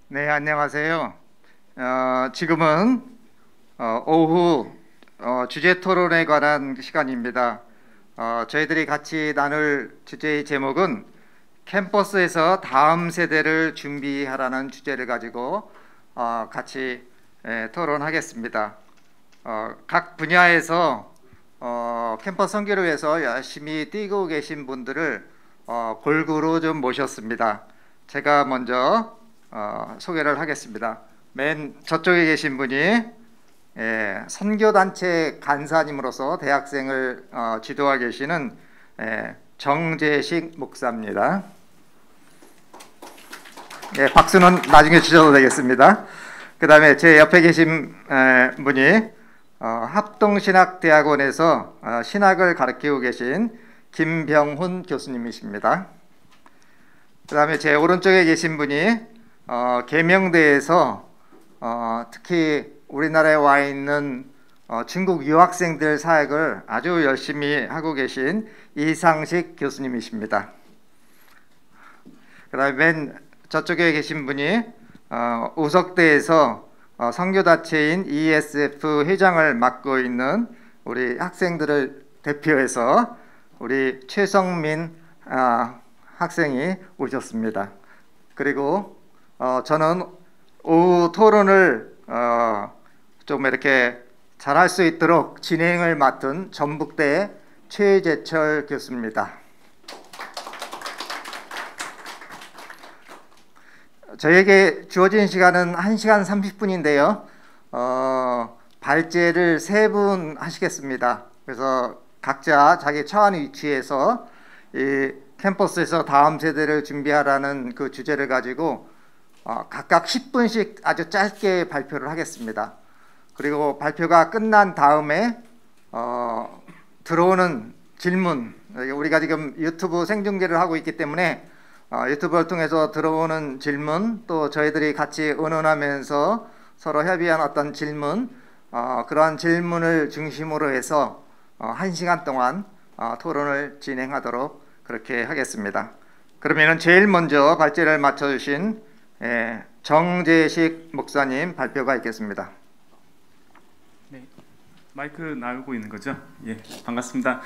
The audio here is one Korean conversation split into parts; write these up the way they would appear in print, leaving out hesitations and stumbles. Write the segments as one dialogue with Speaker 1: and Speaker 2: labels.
Speaker 1: 네, 안녕하세요. 지금은 오후 주제 토론에 관한 시간입니다. 저희들이 같이 나눌 주제의 제목은 캠퍼스에서 다음 세대를 준비하라는 주제를 가지고 같이 토론하겠습니다. 각 분야에서 캠퍼스 선교를 위해서 열심히 뛰고 계신 분들을 골고루 좀 모셨습니다. 제가 먼저 소개를 하겠습니다. 맨 저쪽에 계신 분이 선교단체 간사님으로서 대학생을 지도하고 계시는 정재식 목사입니다. 박수는 나중에 주셔도 되겠습니다. 그 다음에 제 옆에 계신 분이 합동신학대학원에서 신학을 가르치고 계신 김병훈 교수님이십니다. 그 다음에 제 오른쪽에 계신 분이 계명대에서 특히 우리나라에 와 있는 중국 유학생들 사역을 아주 열심히 하고 계신 이상식 교수님이십니다. 그 다음에 맨 저쪽에 계신 분이 우석대에서 선교단체인 ESF 회장을 맡고 있는 우리 학생들을 대표해서 우리 최성민 학생이 오셨습니다. 그리고 저는 오후 토론을 좀 이렇게 잘할 수 있도록 진행을 맡은 전북대 최재철 교수입니다. 저에게 주어진 시간은 1시간 30분인데요. 발제를 3분 하시겠습니다. 그래서 각자 자기 처한 위치에서 이 캠퍼스에서 다음 세대를 준비하라는 그 주제를 가지고 각각 10분씩 아주 짧게 발표를 하겠습니다. 그리고 발표가 끝난 다음에 들어오는 질문, 우리가 지금 유튜브 생중계를 하고 있기 때문에 유튜브를 통해서 들어오는 질문, 또 저희들이 같이 의논하면서 서로 협의한 어떤 질문, 그러한 질문을 중심으로 해서 1시간 동안 토론을 진행하도록 그렇게 하겠습니다. 그러면은 제일 먼저 발제를 맡아주신 정재식 목사님 발표가 있겠습니다.
Speaker 2: 네, 마이크 나오고 있는 거죠? 예, 반갑습니다.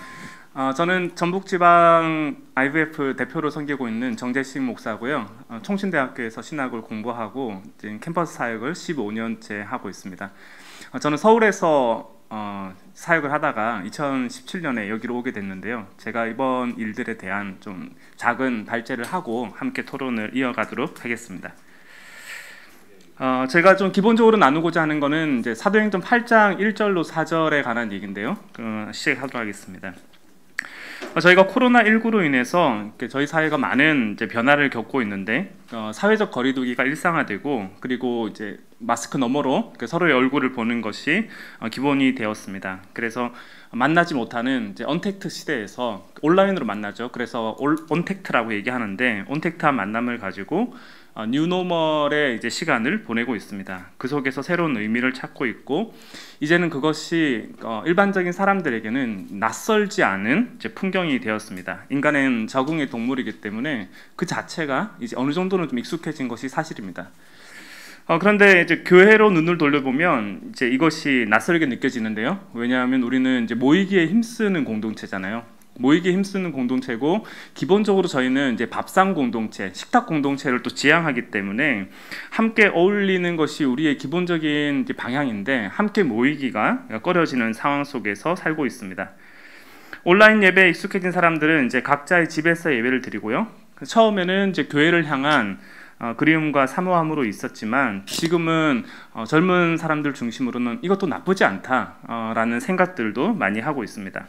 Speaker 2: 저는 전북지방 IVF 대표로 섬기고 있는 정재식 목사고요. 총신대학교에서 신학을 공부하고 캠퍼스 사역을 15년째 하고 있습니다. 저는 서울에서 사역을 하다가 2017년에 여기로 오게 됐는데요. 제가 이번 일들에 대한 좀 작은 발제를 하고 함께 토론을 이어가도록 하겠습니다. 제가 좀 기본적으로 나누고자 하는 거는 이제 사도행전 8장 1절로 4절에 관한 얘기인데요. 시작하도록 하겠습니다. 저희가 코로나19로 인해서 저희 사회가 많은 이제 변화를 겪고 있는데 사회적 거리두기가 일상화되고, 그리고 이제 마스크 너머로 서로의 얼굴을 보는 것이 기본이 되었습니다. 그래서 만나지 못하는 이제 언택트 시대에서 온라인으로 만나죠. 그래서 온택트라고 얘기하는데, 온택트한 만남을 가지고 뉴노멀의 이제 시간을 보내고 있습니다. 그 속에서 새로운 의미를 찾고 있고, 이제는 그것이 일반적인 사람들에게는 낯설지 않은 이제 풍경이 되었습니다. 인간은 적응의 동물이기 때문에 그 자체가 이제 어느 정도는 좀 익숙해진 것이 사실입니다. 그런데 이제 교회로 눈을 돌려보면 이제 이것이 낯설게 느껴지는데요. 왜냐하면 우리는 이제 모이기에 힘쓰는 공동체잖아요. 모이기에 힘쓰는 공동체고, 기본적으로 저희는 이제 밥상 공동체, 식탁 공동체를 또 지향하기 때문에 함께 어울리는 것이 우리의 기본적인 이제 방향인데, 함께 모이기가 꺼려지는 상황 속에서 살고 있습니다. 온라인 예배에 익숙해진 사람들은 이제 각자의 집에서 예배를 드리고요. 처음에는 이제 교회를 향한 그리움과 사모함으로 있었지만, 지금은 젊은 사람들 중심으로는 이것도 나쁘지 않다라는 생각들도 많이 하고 있습니다.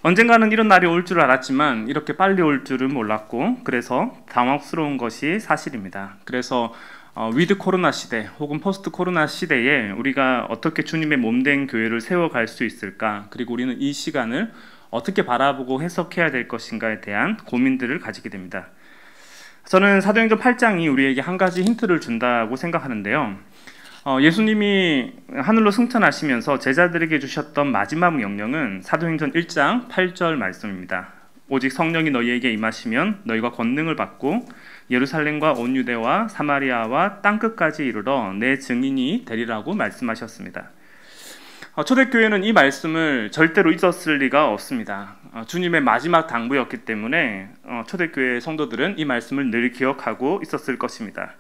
Speaker 2: 언젠가는 이런 날이 올 줄 알았지만 이렇게 빨리 올 줄은 몰랐고, 그래서 당황스러운 것이 사실입니다. 그래서 위드 코로나 시대 혹은 포스트 코로나 시대에 우리가 어떻게 주님의 몸된 교회를 세워갈 수 있을까, 그리고 우리는 이 시간을 어떻게 바라보고 해석해야 될 것인가에 대한 고민들을 가지게 됩니다. 저는 사도행전 8장이 우리에게 한 가지 힌트를 준다고 생각하는데요. 예수님이 하늘로 승천하시면서 제자들에게 주셨던 마지막 명령은 사도행전 1장 8절 말씀입니다. 오직 성령이 너희에게 임하시면 너희가 권능을 받고 예루살렘과 온 유대와 사마리아와 땅끝까지 이르러 내 증인이 되리라고 말씀하셨습니다. 초대교회는 이 말씀을 절대로 잊었을 리가 없습니다. 주님의 마지막 당부였기 때문에 초대교회 성도들은 이 말씀을 늘 기억하고 있었을 것입니다.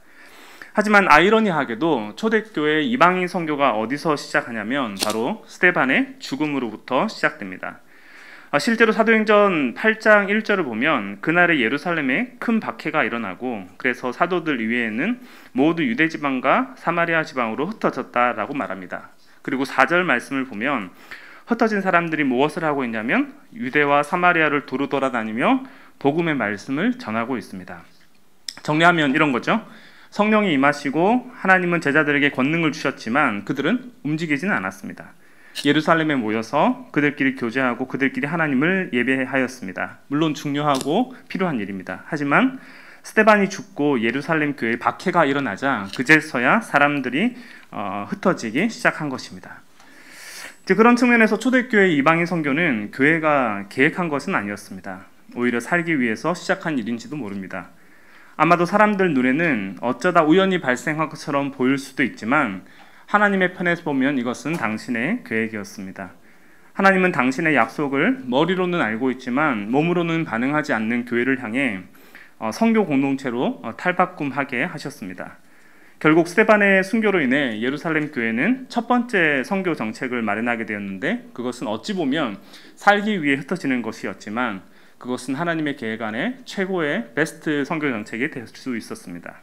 Speaker 2: 하지만 아이러니하게도 초대교회 이방인 선교가 어디서 시작하냐면 바로 스데반의 죽음으로부터 시작됩니다. 실제로 사도행전 8장 1절을 보면 그날에 예루살렘에 큰 박해가 일어나고 그래서 사도들 이외에는 모두 유대 지방과 사마리아 지방으로 흩어졌다라고 말합니다. 그리고 4절 말씀을 보면 흩어진 사람들이 무엇을 하고 있냐면 유대와 사마리아를 두루 돌아다니며 복음의 말씀을 전하고 있습니다. 정리하면 이런 거죠. 성령이 임하시고 하나님은 제자들에게 권능을 주셨지만 그들은 움직이지는 않았습니다. 예루살렘에 모여서 그들끼리 교제하고 그들끼리 하나님을 예배하였습니다. 물론 중요하고 필요한 일입니다. 하지만 스데반이 죽고 예루살렘 교회에 박해가 일어나자 그제서야 사람들이 흩어지기 시작한 것입니다. 그런 측면에서 초대교회 이방인 선교는 교회가 계획한 것은 아니었습니다. 오히려 살기 위해서 시작한 일인지도 모릅니다. 아마도 사람들 눈에는 어쩌다 우연히 발생한 것처럼 보일 수도 있지만 하나님의 편에서 보면 이것은 당신의 계획이었습니다. 하나님은 당신의 약속을 머리로는 알고 있지만 몸으로는 반응하지 않는 교회를 향해 선교 공동체로 탈바꿈하게 하셨습니다. 결국 스데반의 순교로 인해 예루살렘 교회는 첫 번째 선교 정책을 마련하게 되었는데 그것은 어찌 보면 살기 위해 흩어지는 것이었지만 그것은 하나님의 계획 안에 최고의 베스트 선교 정책이 될 수 있었습니다.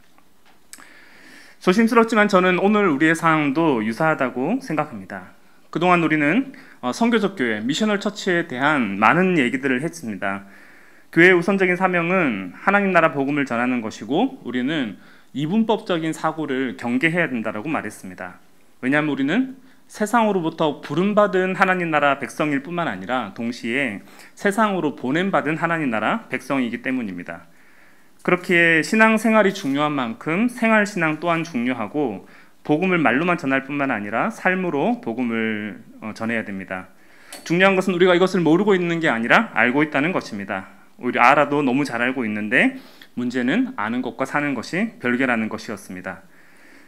Speaker 2: 조심스럽지만 저는 오늘 우리의 상황도 유사하다고 생각합니다. 그동안 우리는 선교적 교회, 미셔널 처치에 대한 많은 얘기들을 했습니다. 교회의 우선적인 사명은 하나님 나라 복음을 전하는 것이고 우리는 이분법적인 사고를 경계해야 된다고 말했습니다. 왜냐하면 우리는 세상으로부터 부름받은 하나님 나라 백성일 뿐만 아니라 동시에 세상으로 보냄받은 하나님 나라 백성이기 때문입니다. 그렇기에 신앙생활이 중요한 만큼 생활신앙 또한 중요하고 복음을 말로만 전할 뿐만 아니라 삶으로 복음을 전해야 됩니다. 중요한 것은 우리가 이것을 모르고 있는 게 아니라 알고 있다는 것입니다. 오히려 알아도 너무 잘 알고 있는데 문제는 아는 것과 사는 것이 별개라는 것이었습니다.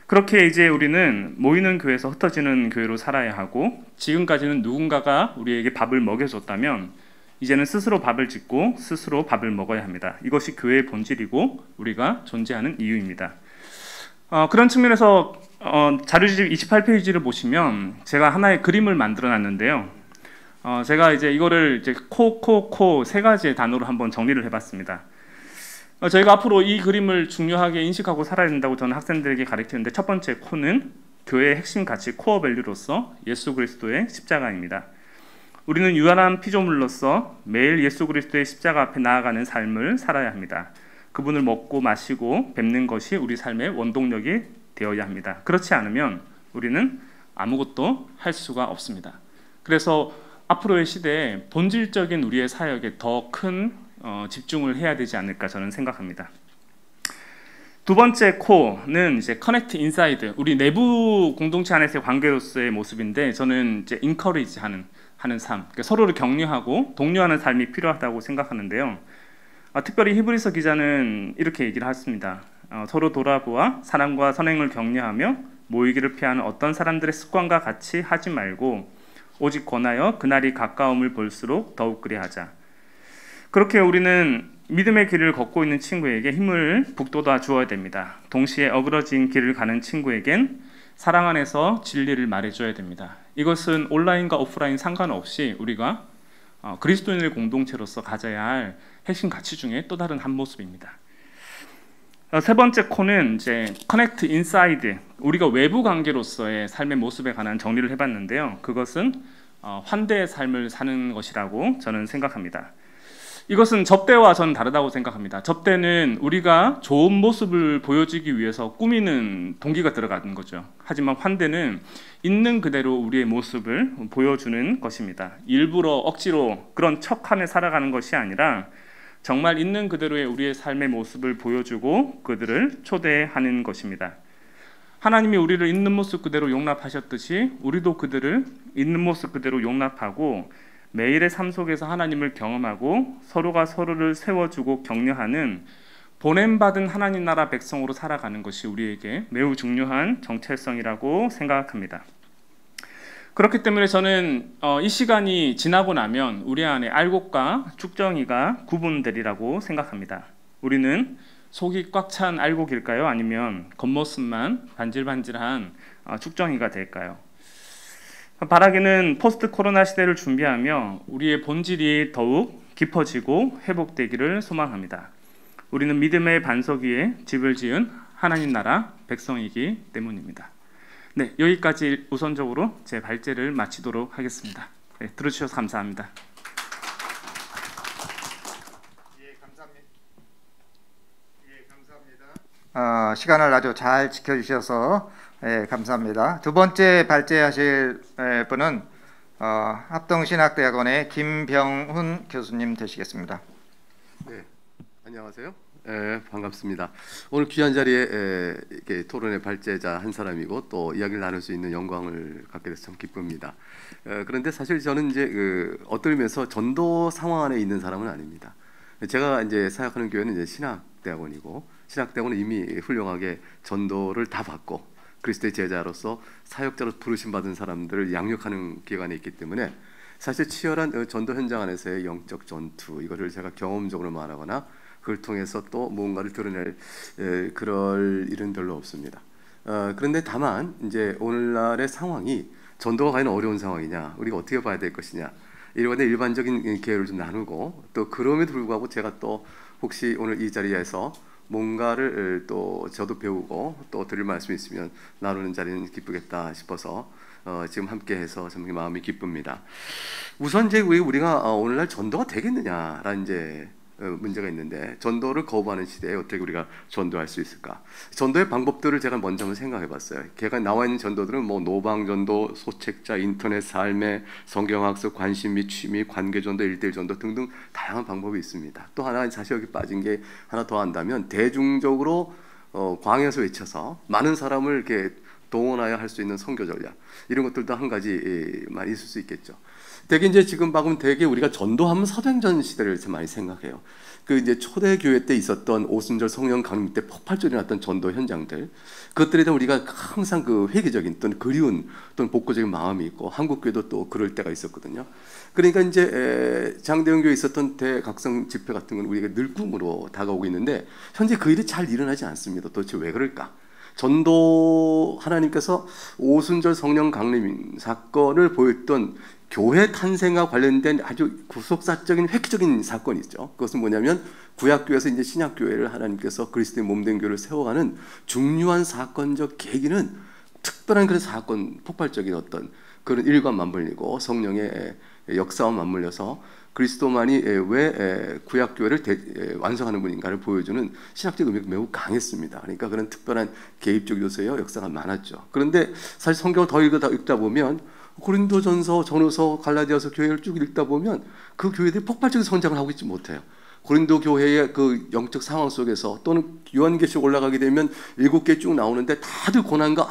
Speaker 2: 그렇게 이제 우리는 모이는 교회에서 흩어지는 교회로 살아야 하고 지금까지는 누군가가 우리에게 밥을 먹여줬다면 이제는 스스로 밥을 짓고 스스로 밥을 먹어야 합니다. 이것이 교회의 본질이고 우리가 존재하는 이유입니다. 그런 측면에서 자료집 28페이지를 보시면 제가 하나의 그림을 만들어 놨는데요. 제가 이제 이거를 이제 코 세 가지의 단어로 한번 정리를 해봤습니다. 저희가 앞으로 이 그림을 중요하게 인식하고 살아야 된다고 저는 학생들에게 가르치는데 첫 번째 코는 교회의 핵심 가치 코어 밸류로서 예수 그리스도의 십자가입니다. 우리는 유한한 피조물로서 매일 예수 그리스도의 십자가 앞에 나아가는 삶을 살아야 합니다. 그분을 먹고 마시고 뵙는 것이 우리 삶의 원동력이 되어야 합니다. 그렇지 않으면 우리는 아무것도 할 수가 없습니다. 그래서 앞으로의 시대에 본질적인 우리의 사역에 더 큰 집중을 해야 되지 않을까 저는 생각합니다. 두 번째 코는 이제 커넥트 인사이드, 우리 내부 공동체 안에서의 관계로서의 모습인데 저는 이제 인커리지 하는 삶, 그러니까 서로를 격려하고 독려하는 삶이 필요하다고 생각하는데요. 특별히 히브리서 기자는 이렇게 얘기를 했습니다. 서로 돌아보아 사랑과 선행을 격려하며 모이기를 피하는 어떤 사람들의 습관과 같이 하지 말고 오직 권하여 그날이 가까움을 볼수록 더욱 그리하자. 그렇게 우리는 믿음의 길을 걷고 있는 친구에게 힘을 북돋아 주어야 됩니다. 동시에 어그러진 길을 가는 친구에겐 사랑 안에서 진리를 말해줘야 됩니다. 이것은 온라인과 오프라인 상관없이 우리가 그리스도인의 공동체로서 가져야 할 핵심 가치 중에 또 다른 한 모습입니다. 세 번째 코는 이제 커넥트 인사이드, 우리가 외부 관계로서의 삶의 모습에 관한 정리를 해봤는데요. 그것은 환대의 삶을 사는 것이라고 저는 생각합니다. 이것은 접대와 저는 다르다고 생각합니다. 접대는 우리가 좋은 모습을 보여주기 위해서 꾸미는 동기가 들어가는 거죠. 하지만 환대는 있는 그대로 우리의 모습을 보여주는 것입니다. 일부러 억지로 그런 척하며 살아가는 것이 아니라 정말 있는 그대로의 우리의 삶의 모습을 보여주고 그들을 초대하는 것입니다. 하나님이 우리를 있는 모습 그대로 용납하셨듯이 우리도 그들을 있는 모습 그대로 용납하고 매일의 삶 속에서 하나님을 경험하고 서로가 서로를 세워주고 격려하는 보냄받은 하나님 나라 백성으로 살아가는 것이 우리에게 매우 중요한 정체성이라고 생각합니다. 그렇기 때문에 저는 이 시간이 지나고 나면 우리 안에 알곡과 쭉정이가 구분되리라고 생각합니다. 우리는 속이 꽉 찬 알곡일까요? 아니면 겉모습만 반질반질한 쭉정이가 될까요? 바라기는 포스트 코로나 시대를 준비하며 우리의 본질이 더욱 깊어지고 회복되기를 소망합니다. 우리는 믿음의 반석 위에 집을 지은 하나님 나라 백성이기 때문입니다. 네, 여기까지 우선적으로 제 발제를 마치도록 하겠습니다. 네, 들어주셔서 감사합니다.
Speaker 1: 시간을 아주 잘 지켜주셔서 감사합니다. 두 번째 발제하실 분은 합동신학대학원의 김병훈 교수님 되시겠습니다.
Speaker 3: 네, 안녕하세요. 반갑습니다. 오늘 귀한 자리에 이렇게 토론의 발제자 한 사람이고 또 이야기를 나눌 수 있는 영광을 갖게 돼서 참 기쁩니다. 그런데 사실 저는 이제 어떤 의미에서 전도 상황 안에 있는 사람은 아닙니다. 제가 이제 사역하는 교회는 이제 신학대학원이고, 신학대학원은 이미 훌륭하게 전도를 다 받고 그리스도의 제자로서 사역자로 부르심 받은 사람들을 양육하는 기관에 있기 때문에 사실 치열한 전도 현장 안에서의 영적 전투, 이거를 제가 경험적으로 말하거나 그걸 통해서 또 무언가를 드러낼 그럴 일은 별로 없습니다. 그런데 다만 이제 오늘날의 상황이 전도가 과연 어려운 상황이냐, 우리가 어떻게 봐야 될 것이냐, 이런 일반적인 계획을 좀 나누고, 또 그럼에도 불구하고 제가 또 혹시 오늘 이 자리에서 뭔가를 또 저도 배우고 또 드릴 말씀이 있으면 나누는 자리는 기쁘겠다 싶어서 지금 함께해서 참 마음이 기쁩니다. 우선 이제 우리가 오늘날 전도가 되겠느냐라는 이제 문제가 있는데, 전도를 거부하는 시대에 어떻게 우리가 전도할 수 있을까? 전도의 방법들을 제가 먼저 한번 생각해봤어요. 걔가 나와 있는 전도들은 뭐 노방전도, 소책자, 인터넷 삶의 성경학습, 관심 및 취미, 관계전도, 일대일전도 등등 다양한 방법이 있습니다. 또 하나 사실 여기 빠진 게 하나 더 한다면, 대중적으로 광야에서 외쳐서 많은 사람을 이렇게 동원하여 할 수 있는 선교 전략, 이런 것들도 한 가지만 있을 수 있겠죠. 되게 이제 지금 방금 되게 우리가 전도하면 사도행전 시대를 많이 생각해요. 그 이제 초대 교회 때 있었던 오순절 성령 강림 때 폭발적인 어떤 전도 현장들, 그것들에 대한 우리가 항상 그 회개적인 또는 그리운 또는 복고적인 마음이 있고, 한국 교회도 또 그럴 때가 있었거든요. 그러니까 이제 장대현 교회에 있었던 대각성 집회 같은 건 우리가 늘 꿈으로 다가오고 있는데, 현재 그 일이 잘 일어나지 않습니다. 도대체 왜 그럴까? 전도 하나님께서 오순절 성령 강림 사건을 보였던 교회 탄생과 관련된 아주 구속사적인 획기적인 사건이 있죠. 그것은 뭐냐면 구약교회에서 이제 신약교회를 하나님께서 그리스도의 몸된 교회를 세워가는 중요한 사건적 계기는 특별한 그런 사건, 폭발적인 어떤 그런 일과 맞물리고 성령의 역사와 맞물려서 그리스도만이 왜 구약교회를 완성하는 분인가를 보여주는 신학적 의미가 매우 강했습니다. 그러니까 그런 특별한 개입적 요소의 역사가 많았죠. 그런데 사실 성경을 더 읽다 보면 고린도전서, 전후서, 갈라디아서 교회를 쭉 읽다 보면 그 교회들이 폭발적인 성장을 하고 있지 못해요. 고린도 교회의 그 영적 상황 속에서, 또는 요한계시록 올라가게 되면 7개 쭉 나오는데 다들 고난과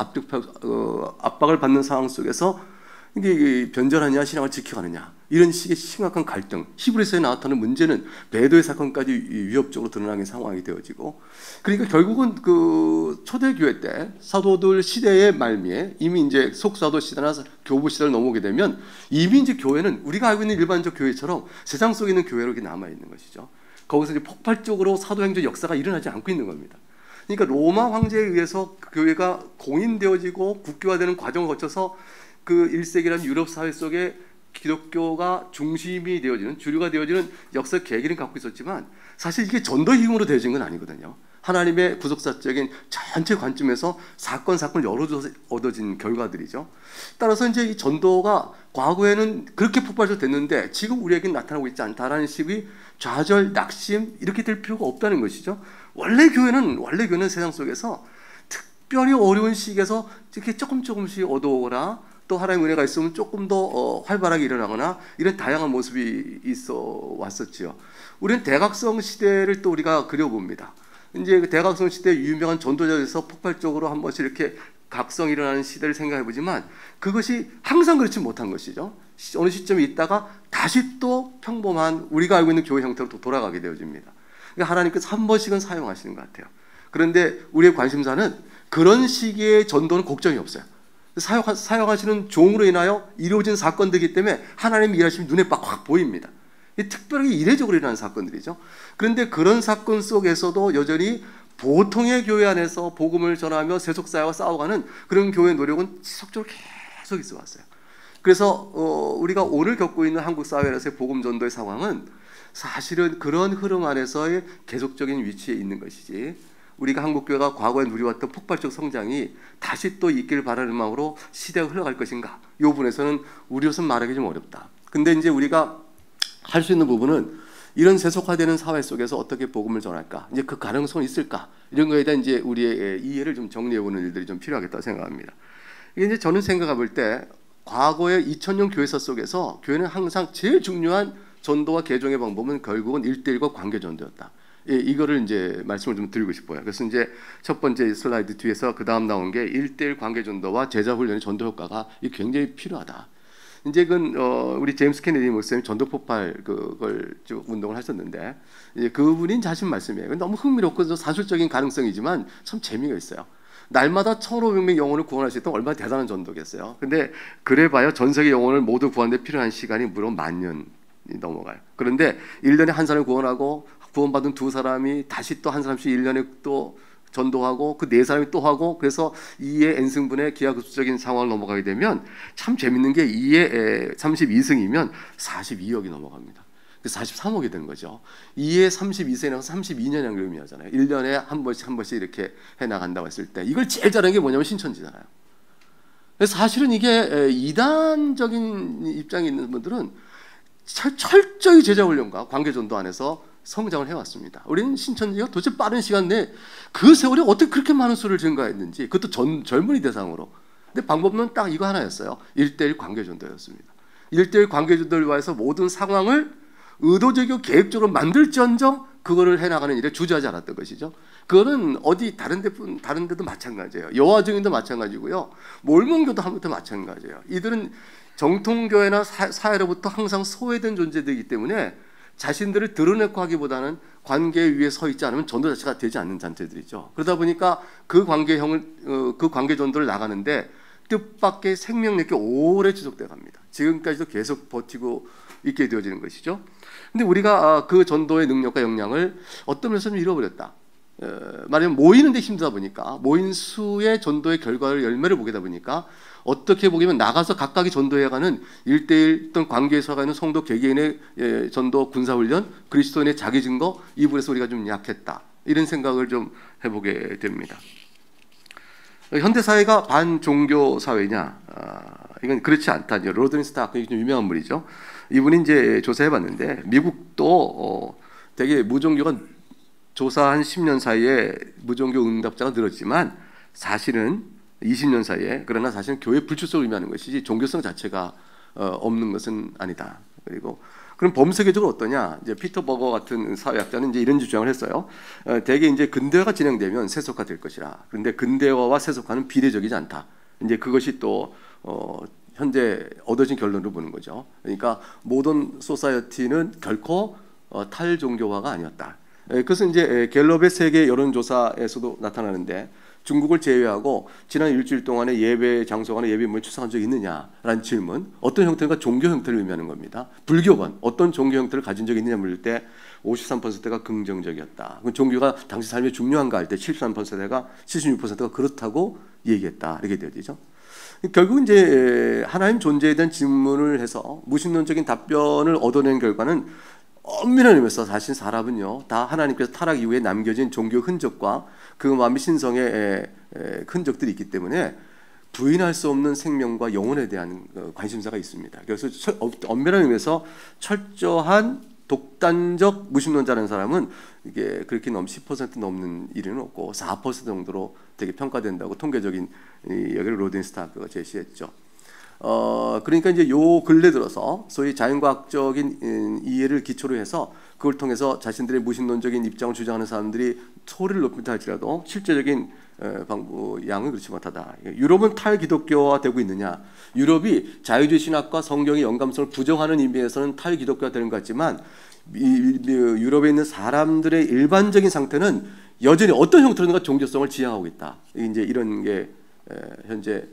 Speaker 3: 압박을 받는 상황 속에서 이게 변절하냐 신앙을 지켜가느냐, 이런 식의 심각한 갈등, 히브리서에 나타나는 문제는 배도의 사건까지 위협적으로 드러나는 상황이 되어지고, 그러니까 결국은 그 초대교회 때 사도들 시대의 말미에 이미 이제 속사도 시대나 교부 시대를 넘어오게 되면 이미 이제 교회는 우리가 알고 있는 일반적 교회처럼 세상 속에 있는 교회로 남아 있는 것이죠. 거기서 이제 폭발적으로 사도행전 역사가 일어나지 않고 있는 겁니다. 그러니까 로마 황제에 의해서 교회가 공인되어지고 국교화되는 과정을 거쳐서 그 1세기라는 유럽 사회 속에 기독교가 중심이 되어지는, 주류가 되어지는 역사적 계기를 갖고 있었지만, 사실 이게 전도의 힘으로 되어진 건 아니거든요. 하나님의 구속사적인 전체 관점에서 사건을 열어줘서 얻어진 결과들이죠. 따라서 이제 이 전도가 과거에는 그렇게 폭발적으로 됐는데 지금 우리에게 나타나고 있지 않다라는 식의 좌절, 낙심, 이렇게 될 필요가 없다는 것이죠. 원래 교회는 세상 속에서 특별히 어려운 시기에서 이렇게 조금씩 얻어오거나, 또 하나님의 은혜가 있으면 조금 더 활발하게 일어나거나, 이런 다양한 모습이 있어 왔었지요. 우리는 대각성 시대를 또 우리가 그려봅니다. 이제 그 대각성 시대 유명한 전도자에서 폭발적으로 한 번씩 이렇게 각성이 일어나는 시대를 생각해 보지만, 그것이 항상 그렇지 못한 것이죠. 어느 시점에 있다가 다시 또 평범한 우리가 알고 있는 교회 형태로 또 돌아가게 되어집니다. 그러니까 하나님께서 한 번씩은 사용하시는 것 같아요. 그런데 우리의 관심사는 그런 시기의 전도는 걱정이 없어요. 사용하시는 종으로 인하여 이루어진 사건들이기 때문에 하나님의 일하심이 눈에 확 보입니다. 특별하게 이례적으로 일어나는 사건들이죠. 그런데 그런 사건 속에서도 여전히 보통의 교회 안에서 복음을 전하며 세속사회와 싸워가는 그런 교회의 노력은 지속적으로 계속 있어 왔어요. 그래서 우리가 오늘 겪고 있는 한국 사회에서의 복음 전도의 상황은 사실은 그런 흐름 안에서의 계속적인 위치에 있는 것이지, 우리가 한국교회가 과거에 누려왔던 폭발적 성장이 다시 또 있기를 바라는 마음으로 시대가 흘러갈 것인가, 이 부분에서는 우리로서는 말하기 좀 어렵다. 근데 이제 우리가 할 수 있는 부분은 이런 세속화되는 사회 속에서 어떻게 복음을 전할까, 이제 그 가능성이 있을까, 이런 거에 대한 이제 우리의 이해를 좀 정리해보는 일들이 좀 필요하겠다고 생각합니다. 이게 이제 저는 생각해 볼 때 과거의 2000년 교회사 속에서 교회는 항상 제일 중요한 전도와 개종의 방법은 결국은 1대1과 관계 전도였다. 예, 이거를 이제 말씀을 좀 드리고 싶어요. 그래서 이제 첫 번째 슬라이드 뒤에서 그 다음 나온 게 1대1 관계 전도와 제자 훈련의 전도 효과가 굉장히 필요하다. 이제 우리 제임스 케네디 목사님 전도 폭발 그걸 쭉 운동을 하셨는데, 이제 그분이 자신 말씀이에요. 너무 흥미롭고 사실적인 가능성이지만 참 재미가 있어요. 날마다 1,500명 영혼을 구원할 수 있다면 얼마나 대단한 전도겠어요. 근데 그래봐야 전 세계 영혼을 모두 구하는 데 필요한 시간이 무려 10,000년이 넘어가요. 그런데 1년에 한 사람을 구원하고 구원받은 2사람이 다시 또 한 사람씩 1년에 또 전도하고 그 4사람이 또 하고, 그래서 2의 n승분의 기하급수적인 상황을 넘어가게 되면 참 재밌는 게 2의 32승이면 42억이 넘어갑니다. 43억이 되는 거죠. 2의 32승이라고 32년이라는 걸 의미하잖아요. 1년에 한 번씩 이렇게 해나간다고 했을 때 이걸 제일 잘하는 게 뭐냐면 신천지잖아요. 사실은 이게 이단적인 입장에 있는 분들은 철저히 제자훈련과 관계전도 안에서 성장을 해왔습니다. 우리는 신천지가 도대체 빠른 시간 내에 그 세월에 어떻게 그렇게 많은 수를 증가했는지, 그것도 젊은이 대상으로. 근데 방법은 딱 이거 하나였어요. 1대1 관계전도였습니다. 1대1 관계전도를 위해서 모든 상황을 의도적이고 계획적으로 만들지언정 그거를 해나가는 일에 주저하지 않았던 것이죠. 그거는 어디 다른 데도 마찬가지예요. 여호와 증인도 마찬가지고요. 몰몬교도 하면도 마찬가지예요. 이들은 정통교회나 사회로부터 항상 소외된 존재들이기 때문에 자신들을 드러내고 하기보다는 관계 위에 서 있지 않으면 전도 자체가 되지 않는 단체들이죠. 그러다 보니까 그 관계 전도를 나가는데 뜻밖의 생명력 있게 오래 지속돼 갑니다. 지금까지도 계속 버티고 있게 되어지는 것이죠. 근데 우리가 그 전도의 능력과 역량을 어떤 면에서 좀 잃어버렸다. 말하자면 모이는 데 힘들다 보니까, 모인 수의 전도의 결과를 열매를 보게 되다 보니까 어떻게 보면 나가서 각각이 전도해가는 1대1 어떤 관계에서 가는 성도 개개인의 전도 군사훈련, 그리스도인의 자기 증거, 이 부분에서 우리가 좀 약했다. 이런 생각을 좀 해보게 됩니다. 현대 사회가 반종교 사회냐? 이건 그렇지 않다. 로든 스타크, 좀 유명한 분이죠. 이분이 이제 조사해봤는데 미국도 되게 무종교가 조사 한 10년 사이에 무종교 응답자가 늘었지만 사실은 20년 사이에, 그러나 사실은 교회 불출석을 의미하는 것이지 종교성 자체가 없는 것은 아니다. 그리고 그럼 범세계적으로 어떠냐? 이제 피터 버거 같은 사회학자는 이제 이런 주장을 했어요. 대개 이제 근대화가 진행되면 세속화될 것이라. 그런데 근대화와 세속화는 비례적이지 않다. 이제 그것이 또 현재 얻어진 결론으로 보는 거죠. 그러니까 모던 소사이어티는 결코 탈종교화가 아니었다. 그것은 이제 갤럽의 세계 여론조사에서도 나타나는데, 중국을 제외하고 지난 일주일 동안에 예배 장소 간의 예배문을 추상한 적이 있느냐라는 질문, 어떤 형태가 종교 형태를 의미하는 겁니다. 불교건 어떤 종교 형태를 가진 적이 있느냐 물을 때 53%가 긍정적이었다. 종교가 당시 삶에 중요한가 할 때 76%가 그렇다고 얘기했다. 이렇게 되죠. 결국 이제 하나님 존재에 대한 질문을 해서 무신론적인 답변을 얻어낸 결과는 엄밀한 의미에서 사실 사람은요 다 하나님께서 타락 이후에 남겨진 종교 흔적과 그 마음의 신성의 흔적들이 있기 때문에 부인할 수 없는 생명과 영혼에 대한 관심사가 있습니다. 그래서 엄밀한 의미에서 철저한 독단적 무신론자라는 사람은 이게 그렇게 10% 넘는 일은 없고 4% 정도로 되게 평가된다고 통계적인 여기를 로든 스타크가 제시했죠. 그러니까 이제 요 근래 들어서 소위 자연과학적인 이해를 기초로 해서 그걸 통해서 자신들의 무신론적인 입장을 주장하는 사람들이 소리를 높인다 할지라도 실제적인 양은 그렇지 못하다. 유럽은 탈기독교화되고 있느냐? 유럽이 자유주의 신학과 성경의 영감성을 부정하는 의미에서는 탈기독교화 되는 것 같지만 유럽에 있는 사람들의 일반적인 상태는 여전히 어떤 형태로든가 종교성을 지향하고 있다. 이제 이런 게 현재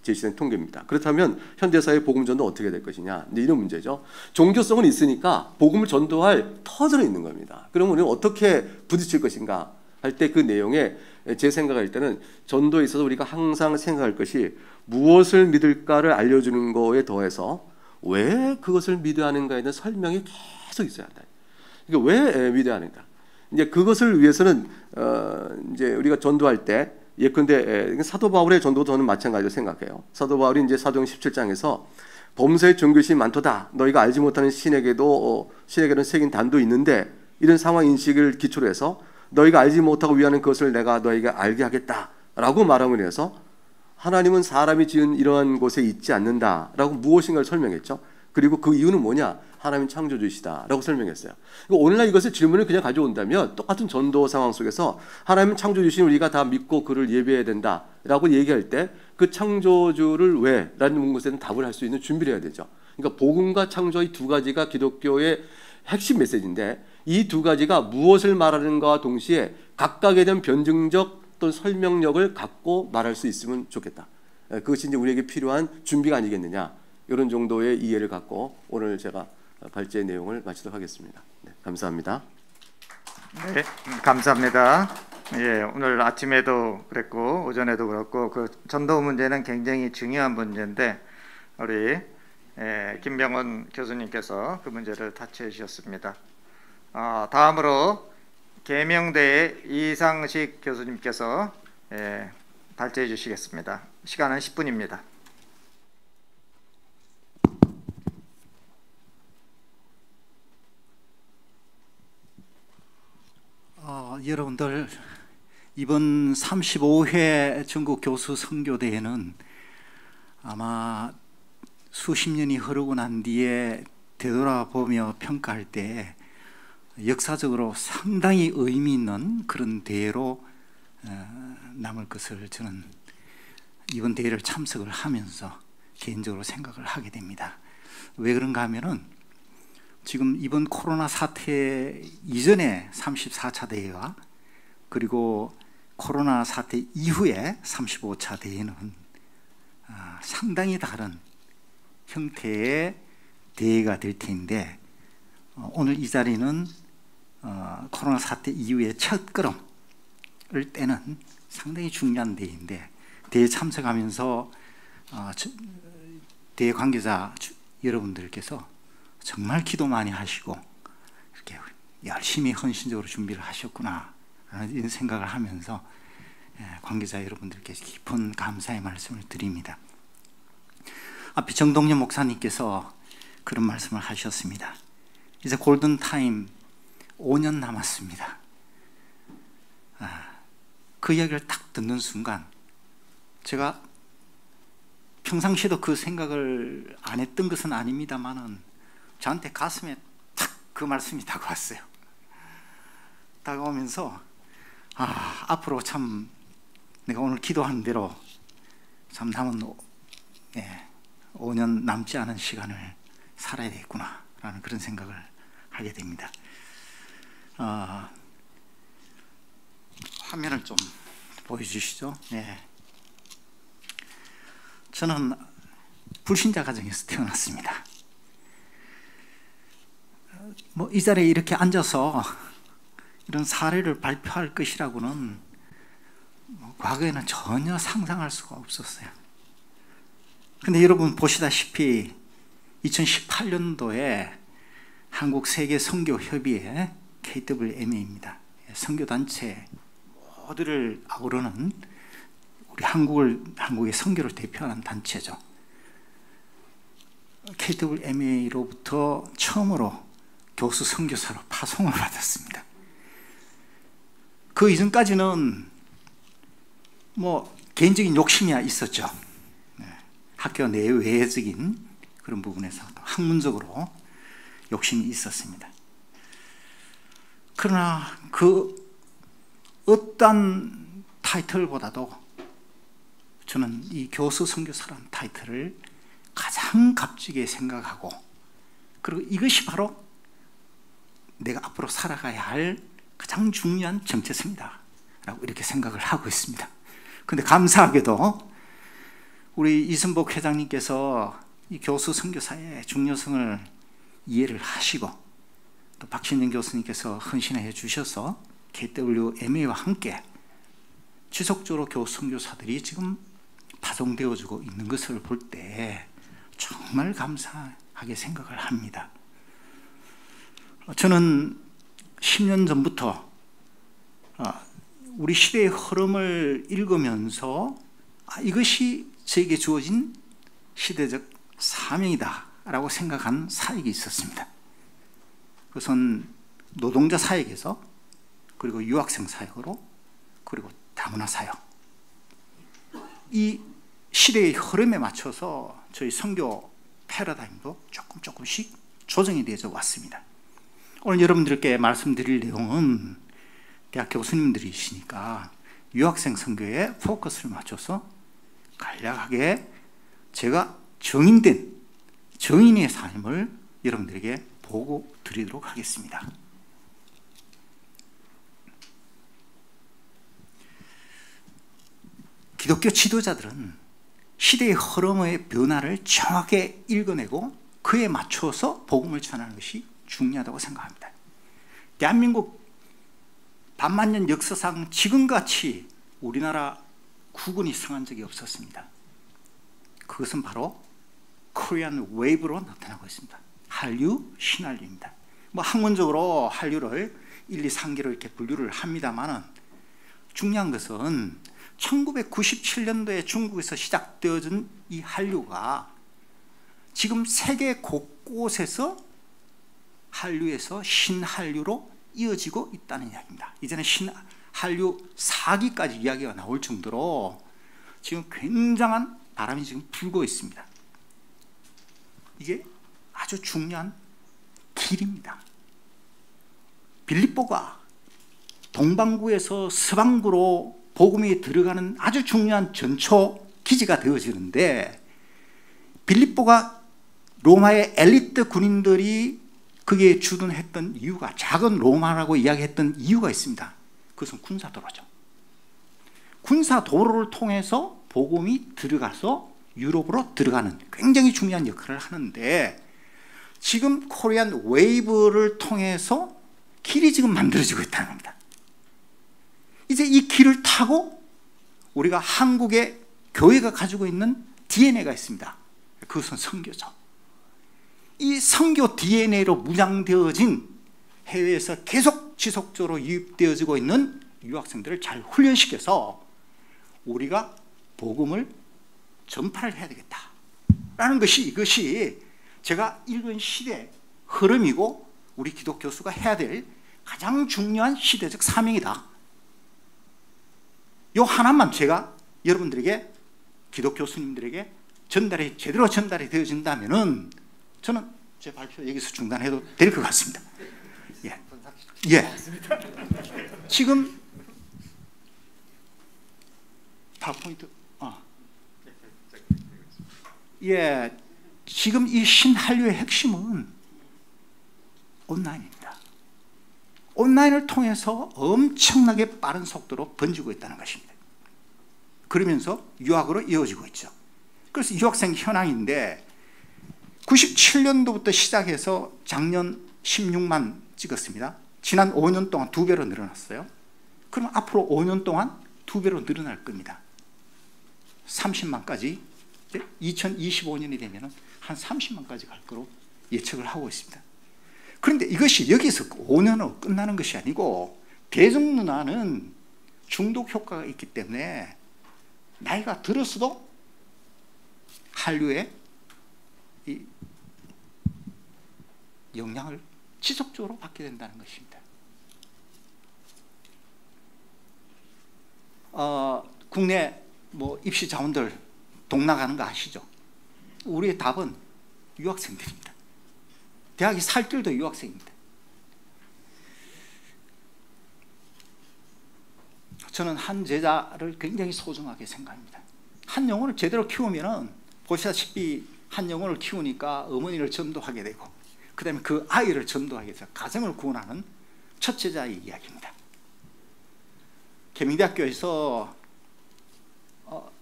Speaker 3: 제시된 통계입니다. 그렇다면 현대사회 복음전도 어떻게 될 것이냐, 이제 이런 문제죠. 종교성은 있으니까 복음을 전도할 터전은 있는 겁니다. 그러면 우리는 어떻게 부딪힐 것인가 할 때 그 내용에 제 생각할 때는 전도에 있어서 우리가 항상 생각할 것이 무엇을 믿을까를 알려주는 거에 더해서 왜 그것을 믿어야 하는가에 대한 설명이 계속 있어야 한다. 그러니까 왜 믿어야 하는가? 이제 그것을 위해서는 이제 우리가 전도할 때 예컨대 사도 바울의 전도도 저는 마찬가지로 생각해요. 사도 바울이 이제 사도행 17장에서 범사의 종교심이 많도다. 너희가 알지 못하는 신에게는 새긴 단도 있는데 이런 상황 인식을 기초로 해서 너희가 알지 못하고 위하는 것을 내가 너희에게 알게 하겠다라고 말함을 해서 하나님은 사람이 지은 이러한 곳에 있지 않는다라고 무엇인가를 설명했죠. 그리고 그 이유는 뭐냐? 하나님은 창조주시다라고 설명했어요. 오늘날 이것을 질문을 그냥 가져온다면 똑같은 전도 상황 속에서 하나님은 창조주신 우리가 다 믿고 그를 예배해야 된다라고 얘기할 때 그 창조주를 왜? 라는 것에는 답을 할 수 있는 준비를 해야 되죠. 그러니까 복음과 창조 이 두 가지가 기독교의 핵심 메시지인데 이 두 가지가 무엇을 말하는가와 동시에 각각에 대한 변증적 또는 설명력을 갖고 말할 수 있으면 좋겠다. 그것이 이제 우리에게 필요한 준비가 아니겠느냐. 이런 정도의 이해를 갖고 오늘 제가 발제 내용을 마치도록 하겠습니다. 네, 감사합니다.
Speaker 1: 네, 감사합니다. 예, 오늘 아침에도 그랬고 오전에도 그렇고 그 전도 문제는 굉장히 중요한 문제인데 우리 김병원 교수님께서 그 문제를 타치해 주셨습니다. 다음으로 계명대의 이상식 교수님께서 발제해 주시겠습니다. 시간은 10분입니다.
Speaker 4: 여러분들 이번 35회 전국 교수 선교대회는 아마 수십 년이 흐르고 난 뒤에 되돌아보며 평가할 때 역사적으로 상당히 의미 있는 그런 대회로 남을 것을 저는 이번 대회를 참석을 하면서 개인적으로 생각을 하게 됩니다. 왜 그런가 하면은 지금 이번 코로나 사태 이전에 34차 대회와 그리고 코로나 사태 이후에 35차 대회는 상당히 다른 형태의 대회가 될 텐데 오늘 이 자리는 코로나 사태 이후에 첫 걸음을 떼는 상당히 중요한 대회인데 대회 참석하면서 대회 관계자 여러분들께서 정말 기도 많이 하시고 이렇게 열심히 헌신적으로 준비를 하셨구나 이런 생각을 하면서 관계자 여러분들께 깊은 감사의 말씀을 드립니다. 앞에 정동영 목사님께서 그런 말씀을 하셨습니다. 이제 골든타임 5년 남았습니다. 그 이야기를 딱 듣는 순간 제가 평상시에도 그 생각을 안 했던 것은 아닙니다만은 저한테 가슴에 탁 그 말씀이 다가왔어요. 다가오면서 앞으로 참 내가 오늘 기도하는 대로 참 남은 5년 남지 않은 시간을 살아야 되겠구나 라는 그런 생각을 하게 됩니다. 화면을 좀 보여주시죠. 저는 불신자 가정에서 태어났습니다. 이 자리에 이렇게 앉아서 이런 사례를 발표할 것이라고는 과거에는 전혀 상상할 수가 없었어요. 근데 여러분 보시다시피 2018년도에 한국 세계 선교협의회 KWMA입니다. 선교단체 모두를 아우르는 우리 한국의 선교를 대표하는 단체죠. KWMA로부터 처음으로 교수 선교사로 파송을 받았습니다. 그 이전까지는 개인적인 욕심이 있었죠. 학교 내외적인 그런 부분에서 학문적으로 욕심이 있었습니다. 그러나 그 어떤 타이틀보다도 저는 이 교수 선교사라는 타이틀을 가장 값지게 생각하고, 그리고 이것이 바로 내가 앞으로 살아가야 할 가장 중요한 정체성이다 라고 이렇게 생각을 하고 있습니다. 그런데 감사하게도 우리 이순복 회장님께서 이 교수 선교사의 중요성을 이해를 하시고, 또 박신영 교수님께서 헌신해 주셔서 KWMA와 함께 지속적으로 교수 선교사들이 지금 파송되어지고 있는 것을 볼 때 정말 감사하게 생각을 합니다. 저는 10년 전부터 우리 시대의 흐름을 읽으면서 이것이 저에게 주어진 시대적 사명이다 라고 생각한 사역이 있었습니다. 그것은 노동자 사역에서, 그리고 유학생 사역으로, 그리고 다문화 사역, 이 시대의 흐름에 맞춰서 저희 선교 패러다임도 조금씩 조정이 되어져 왔습니다. 오늘 여러분들께 말씀드릴 내용은 대학 교수님들이시니까 유학생 선교에 포커스를 맞춰서 간략하게 제가 정인된 정인의 삶을 여러분들에게 보고 드리도록 하겠습니다. 기독교 지도자들은 시대의 흐름의 변화를 정확하게 읽어내고 그에 맞춰서 복음을 전하는 것이 중요하다고 생각합니다. 대한민국 반만년 역사상 지금같이 우리나라 국군이 성한 적이 없었습니다. 그것은 바로 코리안 웨이브로 나타나고 있습니다. 한류, 신한류입니다. 학문적으로 한류를 1, 2, 3개로 이렇게 분류를 합니다만, 중요한 것은 1997년도에 중국에서 시작되어진 이 한류가 지금 세계 곳곳에서 한류에서 신한류로 이어지고 있다는 이야기입니다. 이제는 신한류 4기까지 이야기가 나올 정도로 지금 굉장한 바람이 지금 불고 있습니다. 이게 아주 중요한 길입니다. 빌립보가 동방구에서 서방구로 복음이 들어가는 아주 중요한 전초 기지가 되어지는데, 빌립보가 로마의 엘리트 군인들이 거기에 주둔했던 이유가, 작은 로마라고 이야기했던 이유가 있습니다. 그것은 군사도로죠. 군사도로를 통해서 복음이 들어가서 유럽으로 들어가는 굉장히 중요한 역할을 하는데, 지금 코리안 웨이브를 통해서 길이 지금 만들어지고 있다는 겁니다. 이제 이 길을 타고 우리가 한국의 교회가 가지고 있는 DNA가 있습니다. 그것은 선교죠. 이 선교 DNA로 무장되어진 해외에서 계속 지속적으로 유입되어지고 있는 유학생들을 잘 훈련시켜서 우리가 복음을 전파를 해야 되겠다라는 것이, 이것이 제가 읽은 시대 흐름이고 우리 기독교 교수가 해야 될 가장 중요한 시대적 사명이다. 요 하나만 제가 여러분들에게, 기독교 교수님들에게 제대로 전달이 되어진다면은 저는 제 발표 여기서 중단해도 될 것 같습니다. 예. 지금 파워포인트. 예. 지금 이 신한류의 핵심은 온라인입니다. 온라인을 통해서 엄청나게 빠른 속도로 번지고 있다는 것입니다. 그러면서 유학으로 이어지고 있죠. 그래서 유학생 현황인데 97년도부터 시작해서 작년 16만 찍었습니다. 지난 5년 동안 2배로 늘어났어요. 그럼 앞으로 5년 동안 2배로 늘어날 겁니다. 30만까지 2025년이 되면 한 30만까지 갈 거로 예측을 하고 있습니다. 그런데 이것이 여기서 5년으로 끝나는 것이 아니고, 대중문화는 중독 효과가 있기 때문에 나이가 들었어도 한류의 이 영향을 지속적으로 받게 된다는 것입니다. 국내 입시 자원들 동나가는 거 아시죠? 우리의 답은 유학생들입니다. 대학에 살 길도 유학생입니다. 저는 한 제자를 굉장히 소중하게 생각합니다. 한 영혼을 제대로 키우면은 보시다시피 한 영혼을 키우니까 어머니를 전도하게 되고 그 다음에 그 아이를 전도하게 돼서 가정을 구원하는 첫 제자의 이야기입니다. 계명대학교에서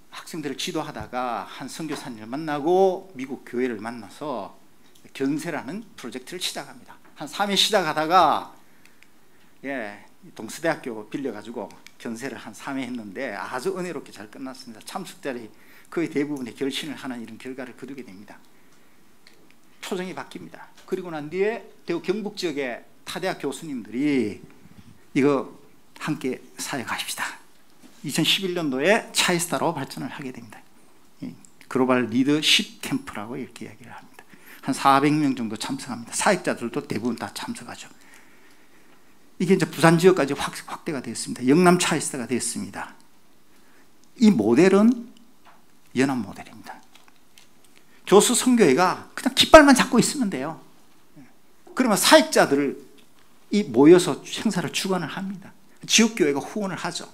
Speaker 4: 학생들을 지도하다가 한 선교사님을 만나고 미국 교회를 만나서 견세라는 프로젝트를 시작합니다. 한 3회 시작하다가 동서대학교 빌려가지고 견세를 한 3회 했는데 아주 은혜롭게 잘 끝났습니다. 참석자들이 거의 대부분의 결신을 하는 이런 결과를 거두게 됩니다. 표정이 바뀝니다. 그리고 난 뒤에 대구 경북 지역의 타대학 교수님들이 이거 함께 사역하십시다. 2011년도에 차이스타로 발전을 하게 됩니다. 글로벌 리더십 캠프라고 이렇게 이야기를 합니다. 한 400명 정도 참석합니다. 사역자들도 대부분 다 참석하죠. 이게 이제 부산 지역까지 확대가 됐습니다. 영남 차이스타가 됐습니다. 이 모델은 연합 모델입니다. 교수 선교회가 그냥 깃발만 잡고 있으면 돼요. 그러면 사역자들을 모여서 행사를 주관을 합니다. 지역교회가 후원을 하죠.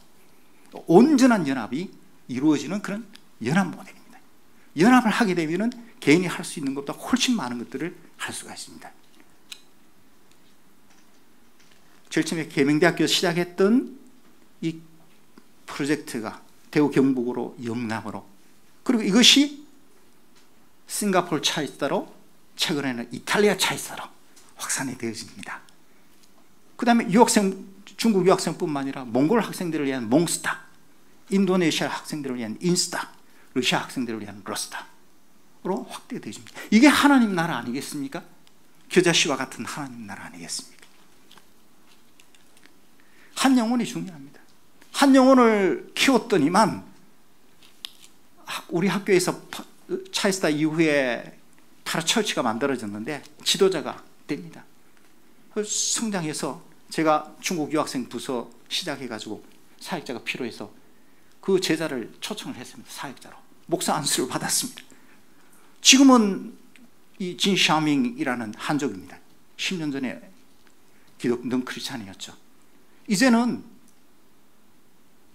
Speaker 4: 온전한 연합이 이루어지는 그런 연합 모델입니다. 연합을 하게 되면 개인이 할 수 있는 것보다 훨씬 많은 것들을 할 수가 있습니다. 제일 처음에 계명대학교에서 시작했던 이 프로젝트가 대구 경북으로 영남으로, 그리고 이것이 싱가포르 차이스타로, 최근에는 이탈리아 차이스타로 확산이 되어집니다. 그 다음에 중국 유학생뿐만 아니라 몽골 학생들을 위한 몽스타, 인도네시아 학생들을 위한 인스타, 러시아 학생들을 위한 러스타로 확대되어집니다. 이게 하나님 나라 아니겠습니까? 겨자씨와 같은 하나님 나라 아니겠습니까? 한 영혼이 중요합니다. 한 영혼을 키웠더니만 우리 학교에서 차이스타 이후에 파라처치가 만들어졌는데 지도자가 됩니다. 성장해서 제가 중국 유학생 부서 시작해가지고 사역자가 필요해서 그 제자를 초청을 했습니다. 사역자로 목사 안수를 받았습니다. 지금은 이 진샤밍이라는 한족입니다. 10년 전에 기독 넌크리스찬이었죠. 이제는